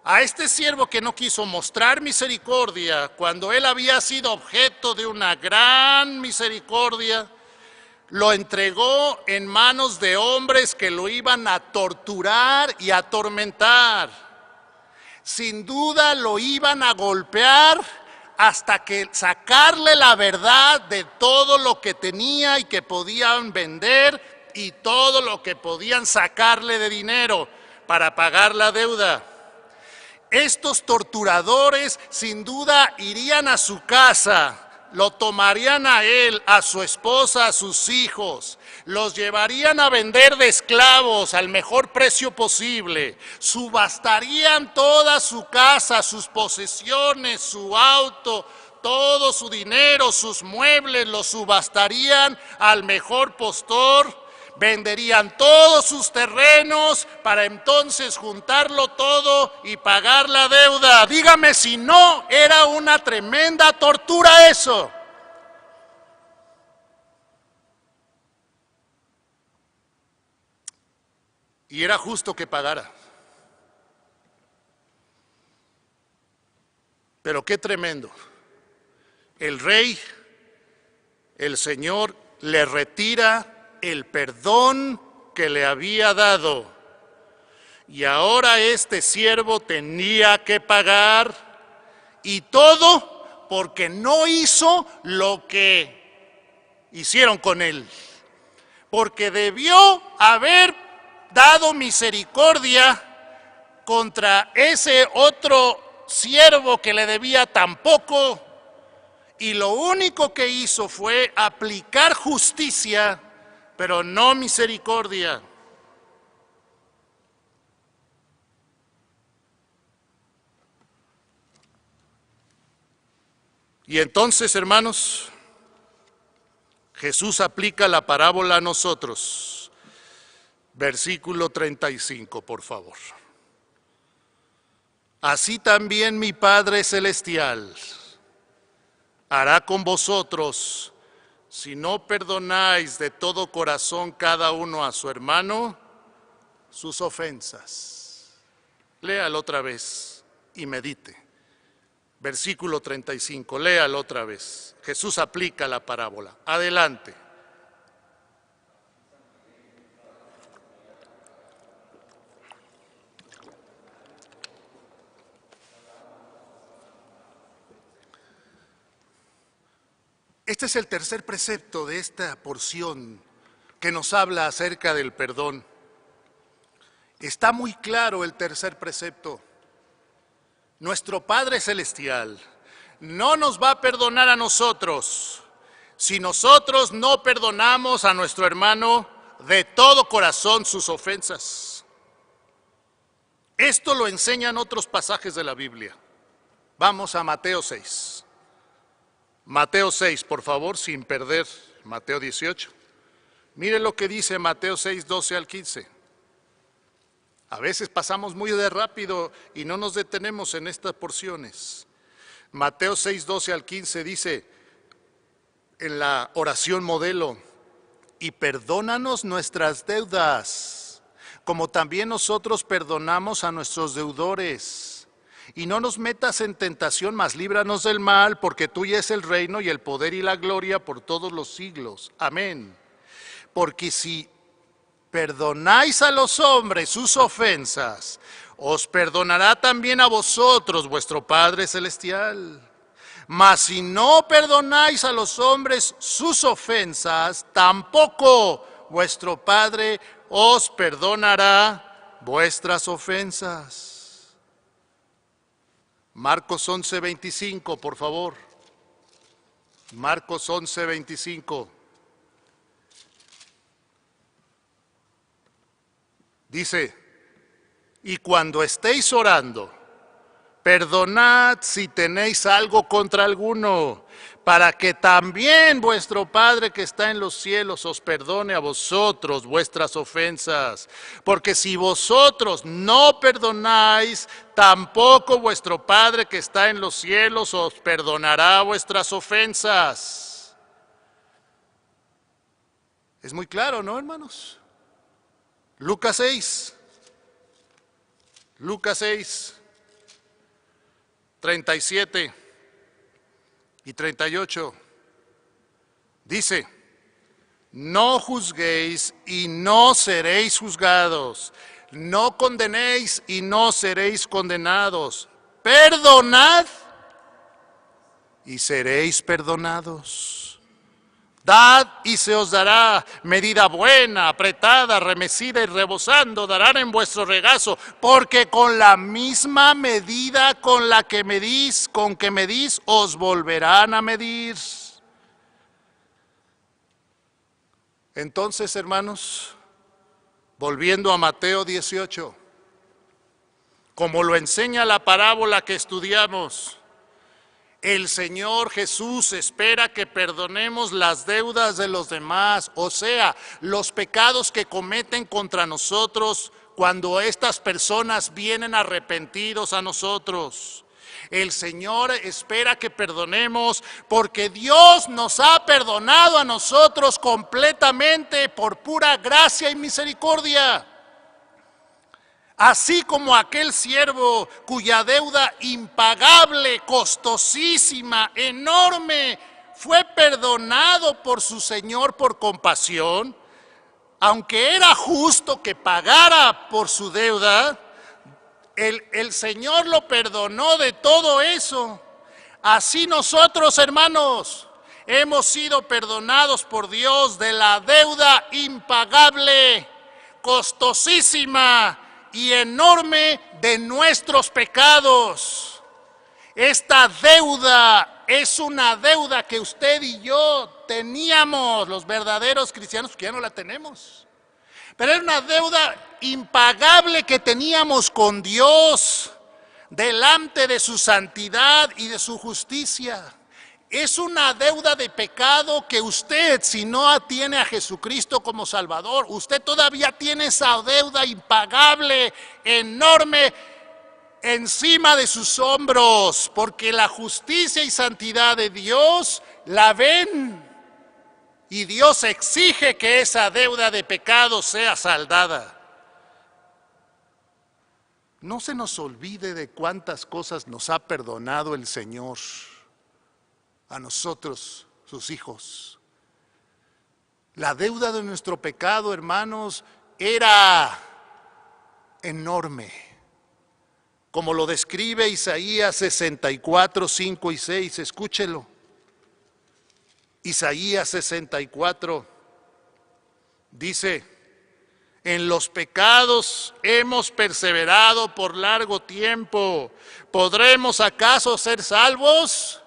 a este siervo que no quiso mostrar misericordia cuando él había sido objeto de una gran misericordia. Lo entregó en manos de hombres que lo iban a torturar y atormentar. Sin duda lo iban a golpear hasta que sacarle la verdad de todo lo que tenía y que podían vender y todo lo que podían sacarle de dinero para pagar la deuda. Estos torturadores sin duda irían a su casa, lo tomarían a él, a su esposa, a sus hijos, los llevarían a vender de esclavos al mejor precio posible, subastarían toda su casa, sus posesiones, su auto, todo su dinero, sus muebles, los subastarían al mejor postor, venderían todos sus terrenos para entonces juntarlo todo y pagar la deuda. Dígame si no era una tremenda tortura eso. Y era justo que pagara. Pero qué tremendo. El rey, el Señor, le retira el perdón que le había dado. Y ahora este siervo tenía que pagar, y todo porque no hizo lo que hicieron con él. Porque debió haber dado misericordia contra ese otro siervo que le debía tan poco, y lo único que hizo fue aplicar justicia, pero no misericordia. Y entonces, hermanos, Jesús aplica la parábola a nosotros. Versículo 35, por favor. Así también mi Padre Celestial hará con vosotros si no perdonáis de todo corazón cada uno a su hermano sus ofensas. Léalo otra vez y medite. Versículo 35, léalo otra vez. Jesús aplica la parábola. Adelante. Este es el tercer precepto de esta porción que nos habla acerca del perdón. Está muy claro el tercer precepto. Nuestro Padre Celestial no nos va a perdonar a nosotros si nosotros no perdonamos a nuestro hermano de todo corazón sus ofensas. Esto lo enseñan otros pasajes de la Biblia. Vamos a Mateo 6. Mateo 6, por favor, sin perder Mateo 18. Mire lo que dice Mateo 6, 12 al 15. A veces pasamos muy de rápido y no nos detenemos en estas porciones. Mateo 6, 12 al 15 dice: en la oración modelo: y perdónanos nuestras deudas, como también nosotros perdonamos a nuestros deudores. Y no nos metas en tentación, mas líbranos del mal, porque tuyo es el reino y el poder y la gloria por todos los siglos. Amén. Porque si perdonáis a los hombres sus ofensas, os perdonará también a vosotros vuestro Padre Celestial. Mas si no perdonáis a los hombres sus ofensas, tampoco vuestro Padre os perdonará vuestras ofensas. Marcos 11:25, por favor. Marcos 11:25. Dice: y cuando estéis orando, perdonad si tenéis algo contra alguno, para que también vuestro Padre que está en los cielos os perdone a vosotros vuestras ofensas. Porque si vosotros no perdonáis, tampoco vuestro Padre que está en los cielos os perdonará vuestras ofensas. Es muy claro, ¿no, hermanos? Lucas 6, 37 y 38, dice: no juzguéis y no seréis juzgados, no condenéis y no seréis condenados, perdonad y seréis perdonados. Dad y se os dará, medida buena, apretada, remecida y rebosando darán en vuestro regazo, porque con la misma medida con que medís, os volverán a medir. Entonces, hermanos, volviendo a Mateo 18, como lo enseña la parábola que estudiamos, el Señor Jesús espera que perdonemos las deudas de los demás, o sea, los pecados que cometen contra nosotros cuando estas personas vienen arrepentidos a nosotros. El Señor espera que perdonemos porque Dios nos ha perdonado a nosotros completamente por pura gracia y misericordia. Así como aquel siervo cuya deuda impagable, costosísima, enorme, fue perdonado por su Señor por compasión, aunque era justo que pagara por su deuda, el Señor lo perdonó de todo eso. Así nosotros, hermanos, hemos sido perdonados por Dios de la deuda impagable, costosísima y enorme de nuestros pecados. Esta deuda es una deuda que usted y yo teníamos, los verdaderos cristianos, porque ya no la tenemos. Pero era una deuda impagable que teníamos con Dios delante de su santidad y de su justicia. Es una deuda de pecado que usted, si no tiene a Jesucristo como Salvador, usted todavía tiene esa deuda impagable, enorme, encima de sus hombros, porque la justicia y santidad de Dios la ven y Dios exige que esa deuda de pecado sea saldada. No se nos olvide de cuántas cosas nos ha perdonado el Señor a nosotros, sus hijos. La deuda de nuestro pecado, hermanos, era enorme, como lo describe Isaías 64, 5 y 6. Escúchelo. Isaías 64 dice: en los pecados hemos perseverado por largo tiempo, ¿podremos acaso ser salvos?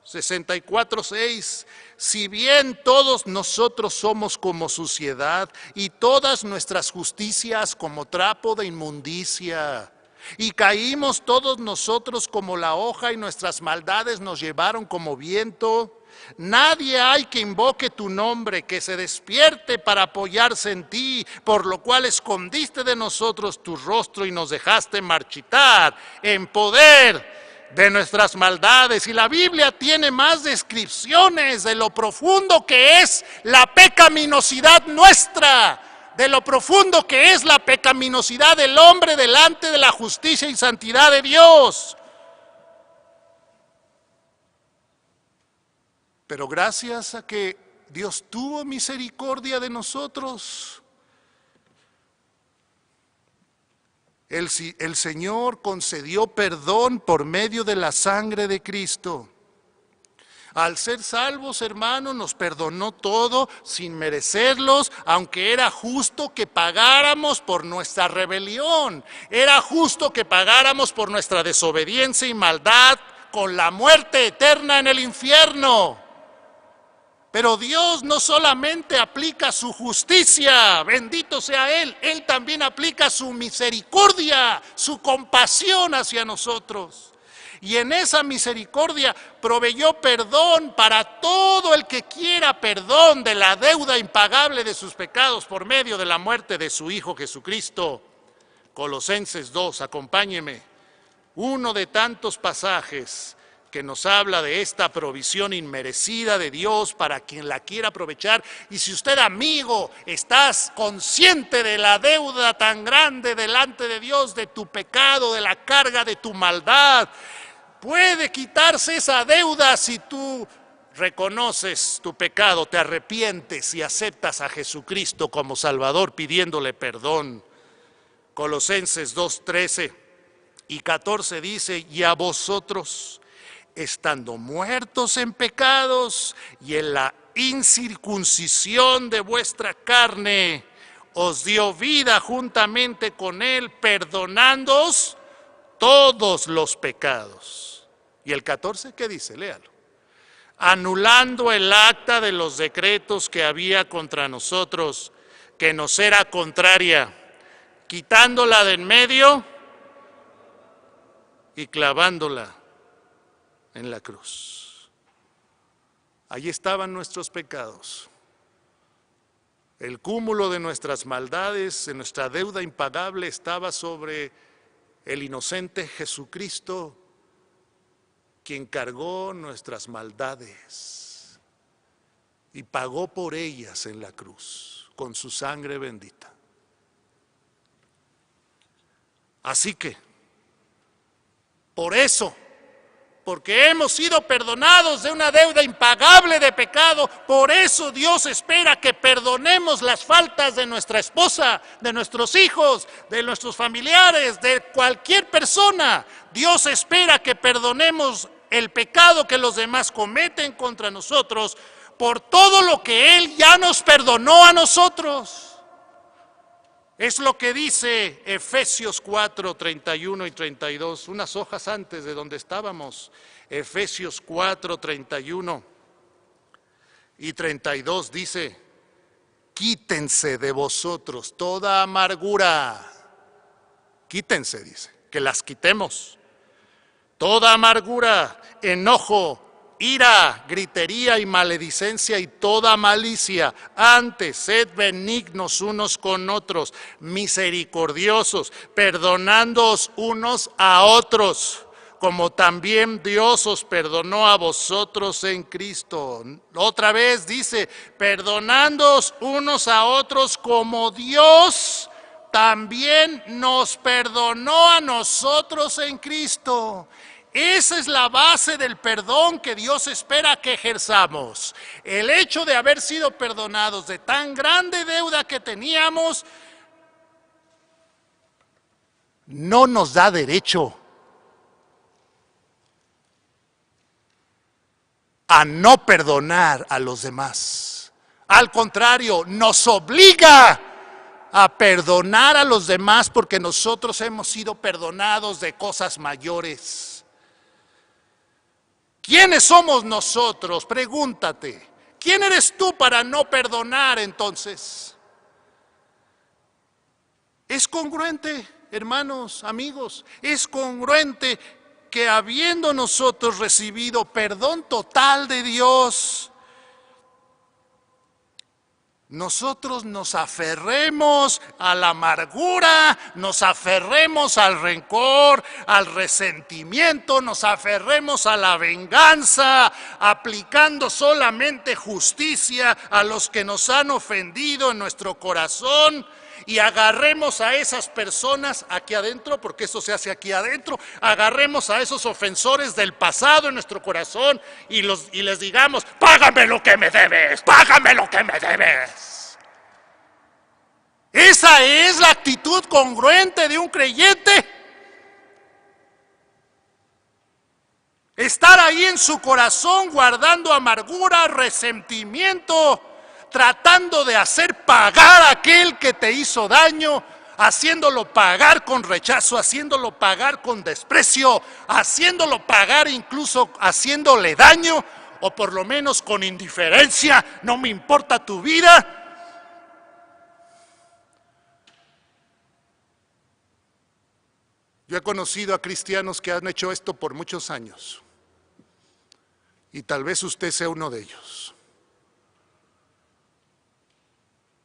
64:6. Si bien todos nosotros somos como suciedad y todas nuestras justicias como trapo de inmundicia, y caímos todos nosotros como la hoja y nuestras maldades nos llevaron como viento, nadie hay que invoque tu nombre, que se despierte para apoyarse en ti, por lo cual escondiste de nosotros tu rostro y nos dejaste marchitar en poder de nuestras maldades. Y la Biblia tiene más descripciones de lo profundo que es la pecaminosidad nuestra, de lo profundo que es la pecaminosidad del hombre delante de la justicia y santidad de Dios. Pero gracias a que Dios tuvo misericordia de nosotros, el Señor concedió perdón por medio de la sangre de Cristo. Al ser salvos, hermanos, nos perdonó todo sin merecerlos, aunque era justo que pagáramos por nuestra rebelión. Era justo que pagáramos por nuestra desobediencia y maldad con la muerte eterna en el infierno. Pero Dios no solamente aplica su justicia, bendito sea Él, Él también aplica su misericordia, su compasión hacia nosotros. Y en esa misericordia proveyó perdón para todo el que quiera perdón de la deuda impagable de sus pecados por medio de la muerte de su Hijo Jesucristo. Colosenses 2, acompáñeme, uno de tantos pasajes que nos habla de esta provisión inmerecida de Dios para quien la quiera aprovechar. Y si usted, amigo, estás consciente de la deuda tan grande delante de Dios, de tu pecado, de la carga de tu maldad, puede quitarse esa deuda si tú reconoces tu pecado, te arrepientes y aceptas a Jesucristo como Salvador pidiéndole perdón. Colosenses 2, 13 y 14 dice: y a vosotros, estando muertos en pecados y en la incircuncisión de vuestra carne, os dio vida juntamente con Él, perdonándoos todos los pecados. ¿Y el 14 qué dice? Léalo. Anulando el acta de los decretos que había contra nosotros, que nos era contraria, quitándola de en medio y clavándola en la cruz. Allí estaban nuestros pecados, el cúmulo de nuestras maldades, de nuestra deuda impagable estaba sobre el inocente Jesucristo, quien cargó nuestras maldades y pagó por ellas en la cruz con su sangre bendita. Así que, por eso, porque hemos sido perdonados de una deuda impagable de pecado, por eso Dios espera que perdonemos las faltas de nuestra esposa, de nuestros hijos, de nuestros familiares, de cualquier persona. Dios espera que perdonemos el pecado que los demás cometen contra nosotros por todo lo que Él ya nos perdonó a nosotros. Es lo que dice Efesios 4, 31 y 32, unas hojas antes de donde estábamos. Efesios 4, 31 y 32 dice: quítense de vosotros toda amargura. Quítense, dice, que las quitemos. Toda amargura, enojo, ira, gritería y maledicencia y toda malicia. Antes, sed benignos unos con otros, misericordiosos, perdonándoos unos a otros, como también Dios os perdonó a vosotros en Cristo. Otra vez dice, perdonándoos unos a otros como Dios también nos perdonó a nosotros en Cristo. Esa es la base del perdón que Dios espera que ejerzamos. El hecho de haber sido perdonados de tan grande deuda que teníamos no nos da derecho a no perdonar a los demás. Al contrario, nos obliga a perdonar a los demás porque nosotros hemos sido perdonados de cosas mayores. ¿Quiénes somos nosotros? Pregúntate. ¿Quién eres tú para no perdonar entonces? ¿Es congruente, hermanos, amigos? ¿Es congruente que habiendo nosotros recibido perdón total de Dios, nosotros nos aferremos a la amargura, nos aferremos al rencor, al resentimiento, nos aferremos a la venganza, aplicando solamente justicia a los que nos han ofendido en nuestro corazón, y agarremos a esas personas aquí adentro, porque eso se hace aquí adentro, agarremos a esos ofensores del pasado en nuestro corazón y les digamos: págame lo que me debes, págame lo que me debes. Esa es la actitud congruente de un creyente. Estar ahí en su corazón guardando amargura, resentimiento, tratando de hacer pagar a aquel que te hizo daño, haciéndolo pagar con rechazo, haciéndolo pagar con desprecio, haciéndolo pagar incluso haciéndole daño, o por lo menos con indiferencia. No me importa tu vida. Yo he conocido a cristianos que han hecho esto por muchos años, y tal vez usted sea uno de ellos,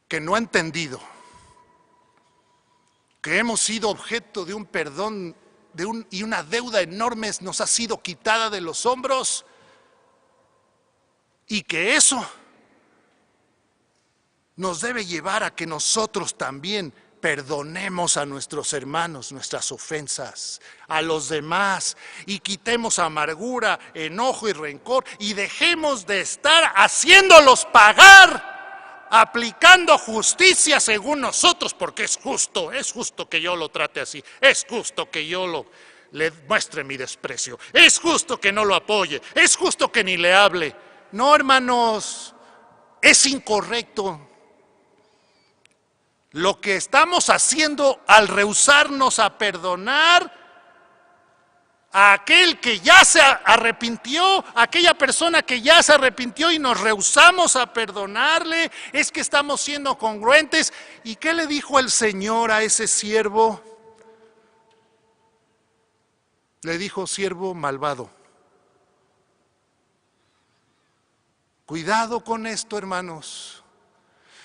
que no ha entendido que hemos sido objeto de un perdón y una deuda enorme nos ha sido quitada de los hombros, y que eso nos debe llevar a que nosotros también perdonemos a nuestros hermanos nuestras ofensas, a los demás, y quitemos amargura, enojo y rencor, y dejemos de estar haciéndolos pagar, aplicando justicia según nosotros, porque es justo que yo lo trate así, es justo que yo le muestre mi desprecio, es justo que no lo apoye, es justo que ni le hable. No, hermanos, es incorrecto. Lo que estamos haciendo al rehusarnos a perdonar a aquel que ya se arrepintió, aquella persona que ya se arrepintió y nos rehusamos a perdonarle, es que estamos siendo congruentes. ¿Y qué le dijo el Señor a ese siervo? Le dijo: siervo malvado. Cuidado con esto, hermanos.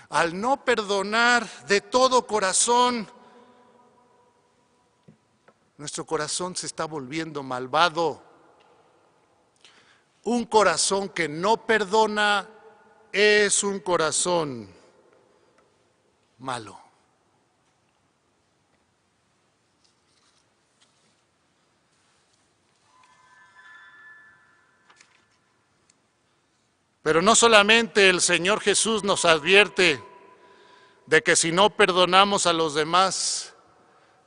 Al no perdonar de todo corazón, nuestro corazón se está volviendo malvado. Un corazón que no perdona es un corazón malo. Pero no solamente el Señor Jesús nos advierte de que si no perdonamos a los demás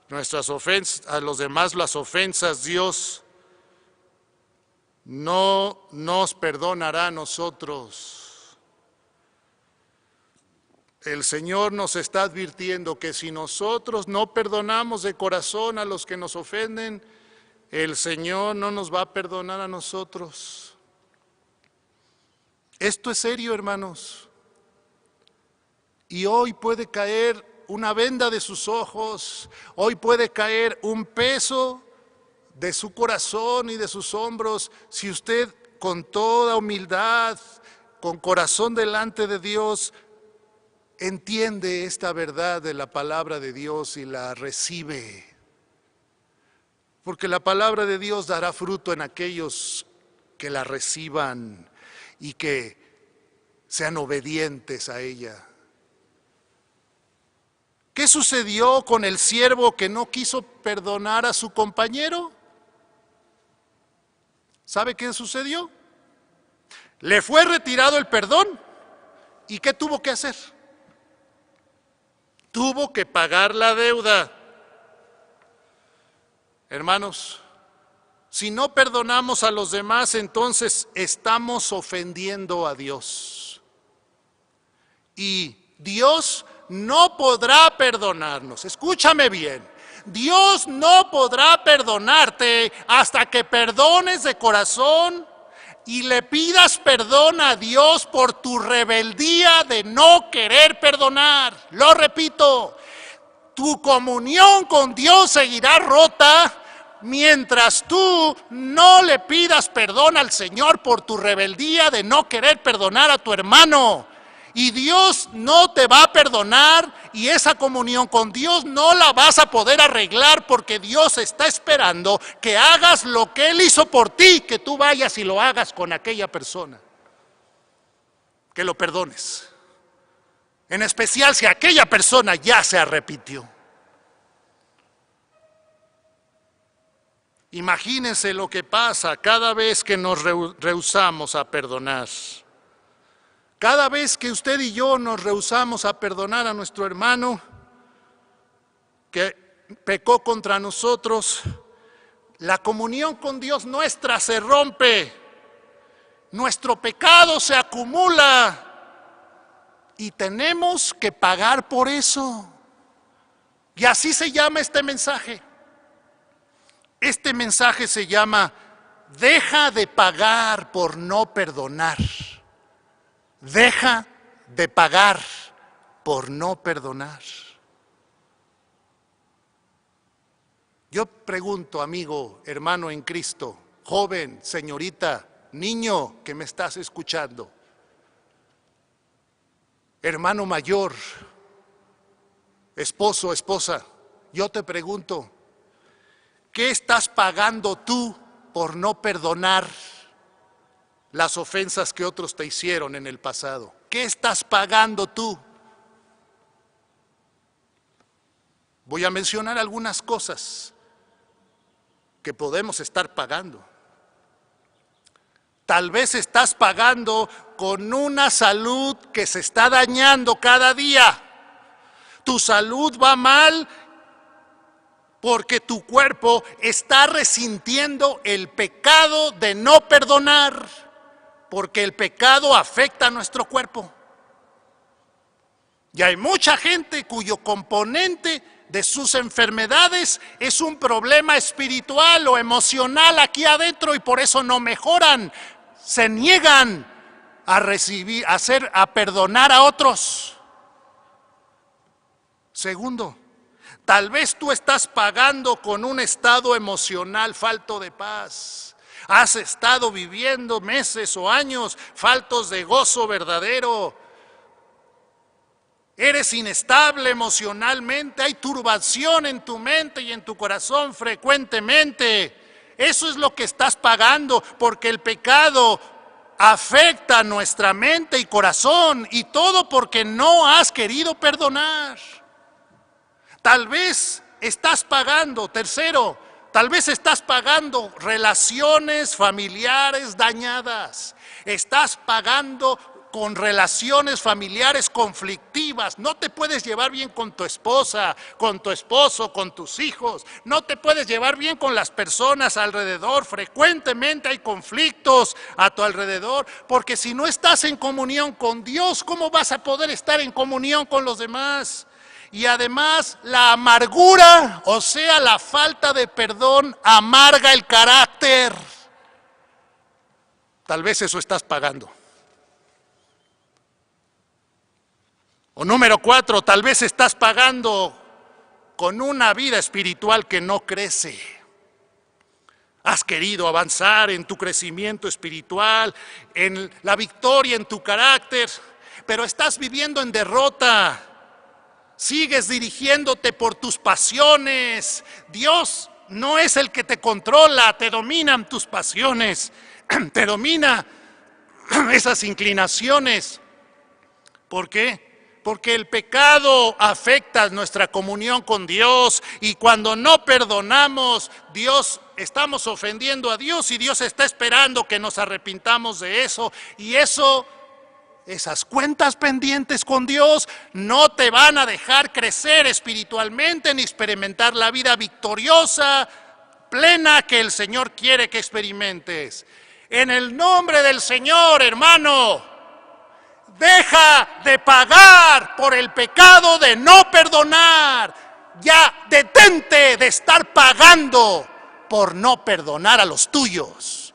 nuestras ofensas, a los demás las ofensas, Dios no nos perdonará a nosotros. El Señor nos está advirtiendo que si nosotros no perdonamos de corazón a los que nos ofenden, el Señor no nos va a perdonar a nosotros. Esto es serio, hermanos. Y hoy puede caer una venda de sus ojos, hoy puede caer un peso de su corazón y de sus hombros, si usted con toda humildad, con corazón delante de Dios, entiende esta verdad de la palabra de Dios y la recibe. Porque la palabra de Dios dará fruto en aquellos que la reciban y que sean obedientes a ella. ¿Qué sucedió con el siervo que no quiso perdonar a su compañero? ¿Sabe qué sucedió? Le fue retirado el perdón. ¿Y qué tuvo que hacer? Tuvo que pagar la deuda. Hermanos, si no perdonamos a los demás, entonces estamos ofendiendo a Dios. Y Dios no podrá perdonarnos. Escúchame bien. Dios no podrá perdonarte hasta que perdones de corazón y le pidas perdón a Dios por tu rebeldía de no querer perdonar. Lo repito, tu comunión con Dios seguirá rota mientras tú no le pidas perdón al Señor por tu rebeldía de no querer perdonar a tu hermano. Y Dios no te va a perdonar y esa comunión con Dios no la vas a poder arreglar porque Dios está esperando que hagas lo que Él hizo por ti, que tú vayas y lo hagas con aquella persona. Que lo perdones. En especial si aquella persona ya se arrepintió. Imagínense lo que pasa cada vez que nos rehusamos a perdonar. Cada vez que usted y yo nos rehusamos a perdonar a nuestro hermano que pecó contra nosotros, la comunión con Dios nuestra se rompe, nuestro pecado se acumula y tenemos que pagar por eso. Y así se llama este mensaje. Este mensaje se llama: deja de pagar por no perdonar. Deja de pagar por no perdonar. Yo pregunto, amigo, hermano en Cristo, joven, señorita, niño que me estás escuchando, hermano mayor, esposo, esposa, yo te pregunto, ¿qué estás pagando tú por no perdonar las ofensas que otros te hicieron en el pasado? ¿Qué estás pagando tú? Voy a mencionar algunas cosas que podemos estar pagando. Tal vez estás pagando con una salud que se está dañando cada día. Tu salud va mal porque tu cuerpo está resintiendo el pecado de no perdonar. Porque el pecado afecta a nuestro cuerpo. Y hay mucha gente cuyo componente de sus enfermedades es un problema espiritual o emocional aquí adentro y por eso no mejoran. Se niegan a recibir, a perdonar a otros. Segundo, tal vez tú estás pagando con un estado emocional falto de paz. Has estado viviendo meses o años faltos de gozo verdadero. Eres inestable emocionalmente, hay turbación en tu mente y en tu corazón frecuentemente. Eso es lo que estás pagando, porque el pecado afecta nuestra mente y corazón, y todo porque no has querido perdonar. Tal vez estás pagando, tercero, tal vez estás pagando relaciones familiares dañadas. Estás pagando con relaciones familiares conflictivas. No te puedes llevar bien con tu esposa, con tu esposo, con tus hijos. No te puedes llevar bien con las personas alrededor. Frecuentemente hay conflictos a tu alrededor, porque si no estás en comunión con Dios, ¿cómo vas a poder estar en comunión con los demás? Y además la amargura, o sea, la falta de perdón, amarga el carácter. Tal vez eso estás pagando. O número 4, tal vez estás pagando con una vida espiritual que no crece. Has querido avanzar en tu crecimiento espiritual, en la victoria en tu carácter, pero estás viviendo en derrota. Sigues dirigiéndote por tus pasiones. Dios no es el que te controla, te dominan tus pasiones, te domina esas inclinaciones. ¿Por qué? Porque el pecado afecta nuestra comunión con Dios y cuando no perdonamos, estamos ofendiendo a Dios y Dios está esperando que nos arrepintamos de eso y esas cuentas pendientes con Dios no te van a dejar crecer espiritualmente ni experimentar la vida victoriosa, plena que el Señor quiere que experimentes. En el nombre del Señor, hermano, deja de pagar por el pecado de no perdonar. Ya detente de estar pagando por no perdonar a los tuyos,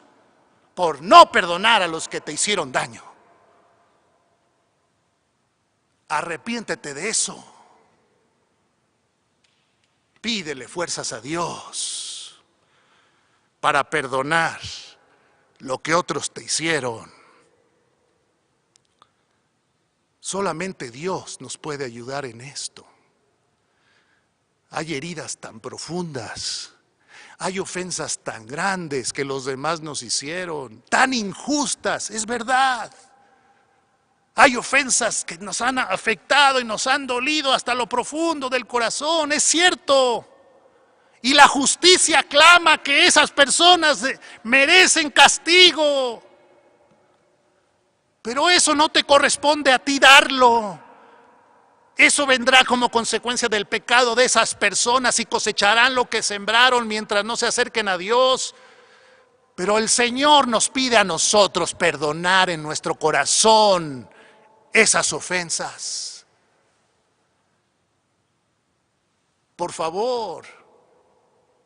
por no perdonar a los que te hicieron daño. Arrepiéntete de eso. Pídele fuerzas a Dios para perdonar lo que otros te hicieron. Solamente Dios nos puede ayudar en esto. Hay heridas tan profundas, hay ofensas tan grandes que los demás nos hicieron, tan injustas, es verdad. Hay ofensas que nos han afectado y nos han dolido hasta lo profundo del corazón, es cierto. Y la justicia clama que esas personas merecen castigo. Pero eso no te corresponde a ti darlo. Eso vendrá como consecuencia del pecado de esas personas y cosecharán lo que sembraron mientras no se acerquen a Dios. Pero el Señor nos pide a nosotros perdonar en nuestro corazón esas ofensas. Por favor,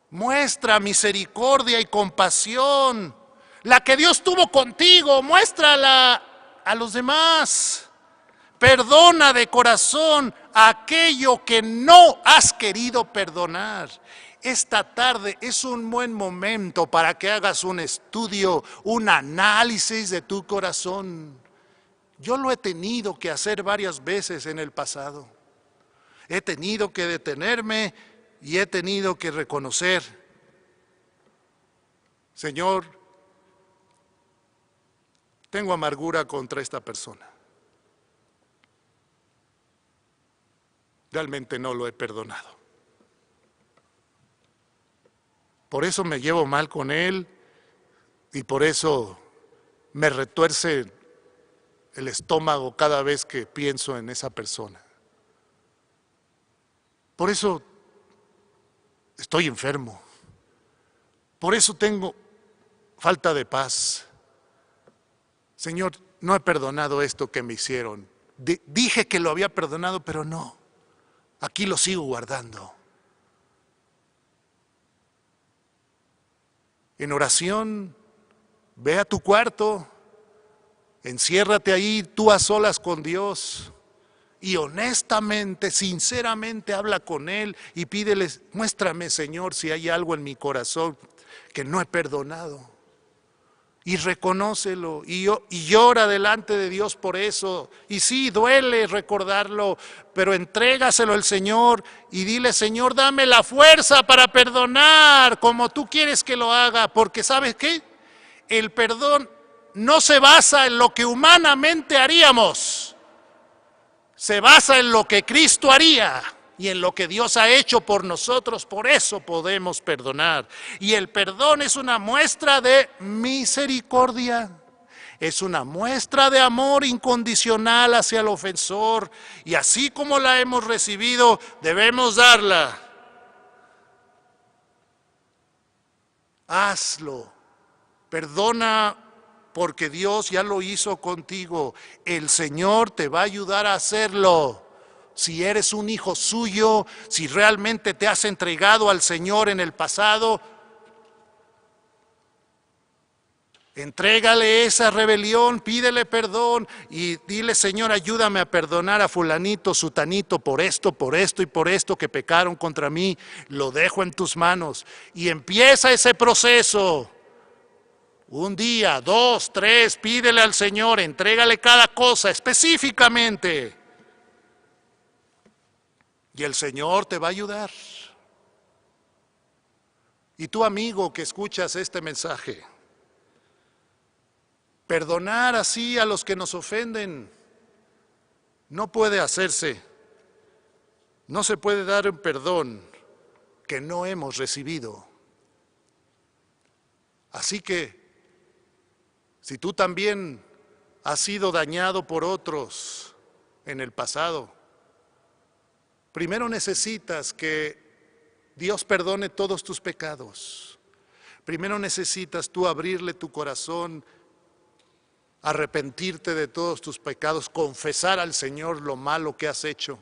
muestra misericordia y compasión. La que Dios tuvo contigo, muéstrala a los demás. Perdona de corazón aquello que no has querido perdonar. Esta tarde es un buen momento para que hagas un estudio, un análisis de tu corazón. Yo lo he tenido que hacer varias veces en el pasado. He tenido que detenerme y he tenido que reconocer, Señor, tengo amargura contra esta persona. Realmente no lo he perdonado. Por eso me llevo mal con él y por eso me retuerce el estómago cada vez que pienso en esa persona. Por eso estoy enfermo. Por eso tengo falta de paz. Señor, no he perdonado esto que me hicieron. Dije que lo había perdonado, pero no. Aquí lo sigo guardando. En oración, ve a tu cuarto, enciérrate ahí tú a solas con Dios y honestamente, sinceramente habla con Él y pídele, muéstrame, Señor, si hay algo en mi corazón que no he perdonado. Y reconócelo y llora delante de Dios por eso. Y sí, duele recordarlo, pero entrégaselo al Señor y dile, Señor, dame la fuerza para perdonar como tú quieres que lo haga. Porque ¿sabes qué? El perdón no se basa en lo que humanamente haríamos. Se basa en lo que Cristo haría y en lo que Dios ha hecho por nosotros, por eso podemos perdonar. Y el perdón es una muestra de misericordia, es una muestra de amor incondicional hacia el ofensor, y así como la hemos recibido, debemos darla. Hazlo, perdona porque Dios ya lo hizo contigo, el Señor te va a ayudar a hacerlo. Si eres un hijo suyo, si realmente te has entregado al Señor en el pasado, entrégale esa rebelión, pídele perdón y dile, Señor, ayúdame a perdonar a fulanito, sutanito, por esto y por esto que pecaron contra mí. Lo dejo en tus manos y empieza ese proceso. Un día, 2, 3, pídele al Señor, entrégale cada cosa específicamente. Y el Señor te va a ayudar. Y tú, amigo que escuchas este mensaje, perdonar así a los que nos ofenden no puede hacerse. No se puede dar un perdón que no hemos recibido. Así que, si tú también has sido dañado por otros en el pasado, primero necesitas que Dios perdone todos tus pecados. Primero necesitas tú abrirle tu corazón, arrepentirte de todos tus pecados, confesar al Señor lo malo que has hecho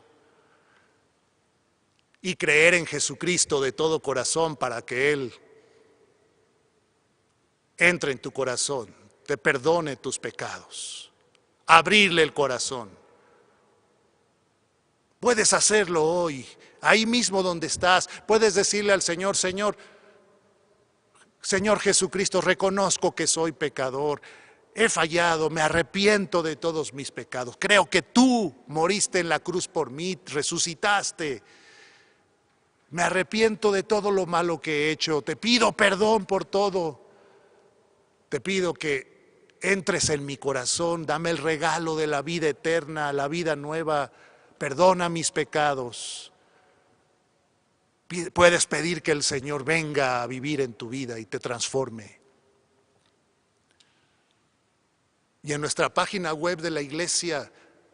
y creer en Jesucristo de todo corazón para que Él entre en tu corazón, te perdone tus pecados. Abrirle el corazón. Puedes hacerlo hoy, ahí mismo donde estás. Puedes decirle al Señor, Señor Jesucristo, reconozco que soy pecador. he fallado, me arrepiento de todos mis pecados. Creo que tú moriste en la cruz por mí, resucitaste. Me arrepiento de todo lo malo que he hecho. Te pido perdón por todo. Te pido que entres en mi corazón. Dame el regalo de la vida eterna, la vida nueva. Perdona mis pecados. Puedes pedir que el Señor venga a vivir en tu vida y te transforme. Y en nuestra página web de la iglesia,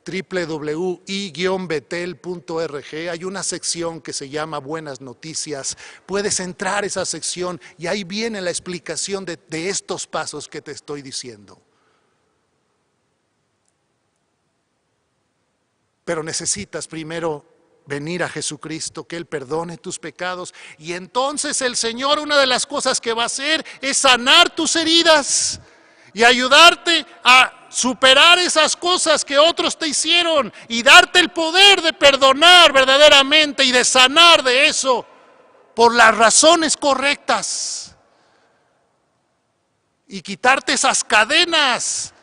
www.i-betel.org, hay una sección que se llama Buenas Noticias. Puedes entrar a esa sección y ahí viene la explicación de estos pasos que te estoy diciendo. Pero necesitas primero venir a Jesucristo, que Él perdone tus pecados, y entonces el Señor, una de las cosas que va a hacer es sanar tus heridas y ayudarte a superar esas cosas que otros te hicieron y darte el poder de perdonar verdaderamente y de sanar de eso por las razones correctas y quitarte esas cadenas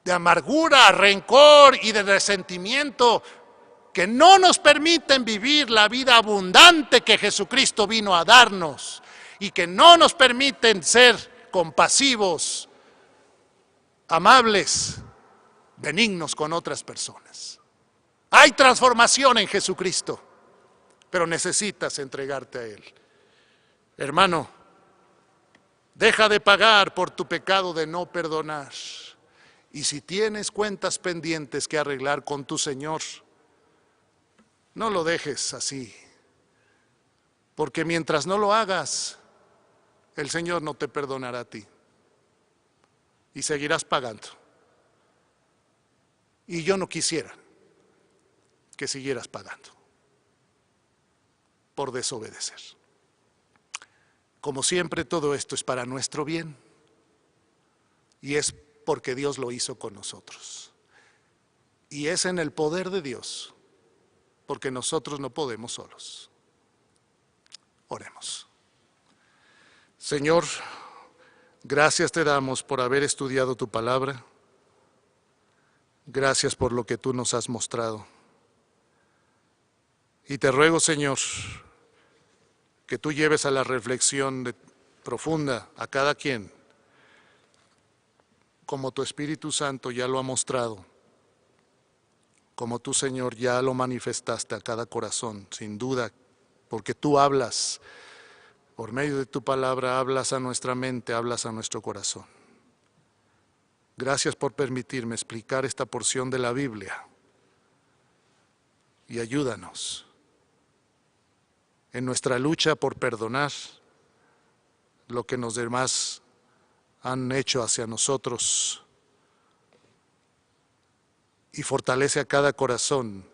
de amargura, rencor y de resentimiento que no nos permiten vivir la vida abundante que Jesucristo vino a darnos y que no nos permiten ser compasivos, amables, benignos con otras personas. Hay transformación en Jesucristo, pero necesitas entregarte a Él. Hermano, deja de pagar por tu pecado de no perdonar. Y si tienes cuentas pendientes que arreglar con tu Señor, no lo dejes así, porque mientras no lo hagas, el Señor no te perdonará a ti y seguirás pagando. Y yo no quisiera que siguieras pagando por desobedecer. Como siempre, todo esto es para nuestro bien y es porque Dios lo hizo con nosotros. Y es en el poder de Dios, porque nosotros no podemos solos. Oremos. Señor, gracias te damos por haber estudiado tu palabra. Gracias por lo que tú nos has mostrado. Y te ruego, Señor, que tú lleves a la reflexión profunda a cada quien, como tu Espíritu Santo ya lo ha mostrado, como tú, Señor, ya lo manifestaste a cada corazón, sin duda, porque tú hablas, por medio de tu palabra, hablas a nuestra mente, hablas a nuestro corazón. Gracias por permitirme explicar esta porción de la Biblia y ayúdanos en nuestra lucha por perdonar lo que los demás han hecho hacia nosotros y fortalece a cada corazón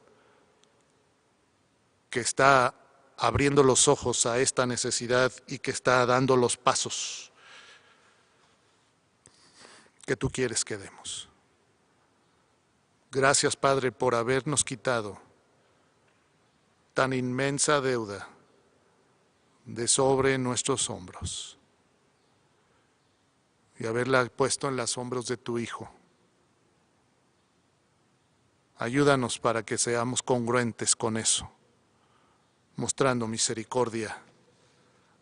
que está abriendo los ojos a esta necesidad y que está dando los pasos que tú quieres que demos. Gracias, Padre, por habernos quitado tan inmensa deuda de sobre nuestros hombros y haberla puesto en los hombros de tu Hijo. Ayúdanos para que seamos congruentes con eso, mostrando misericordia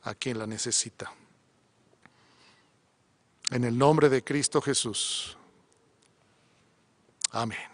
a quien la necesita. En el nombre de Cristo Jesús. Amén.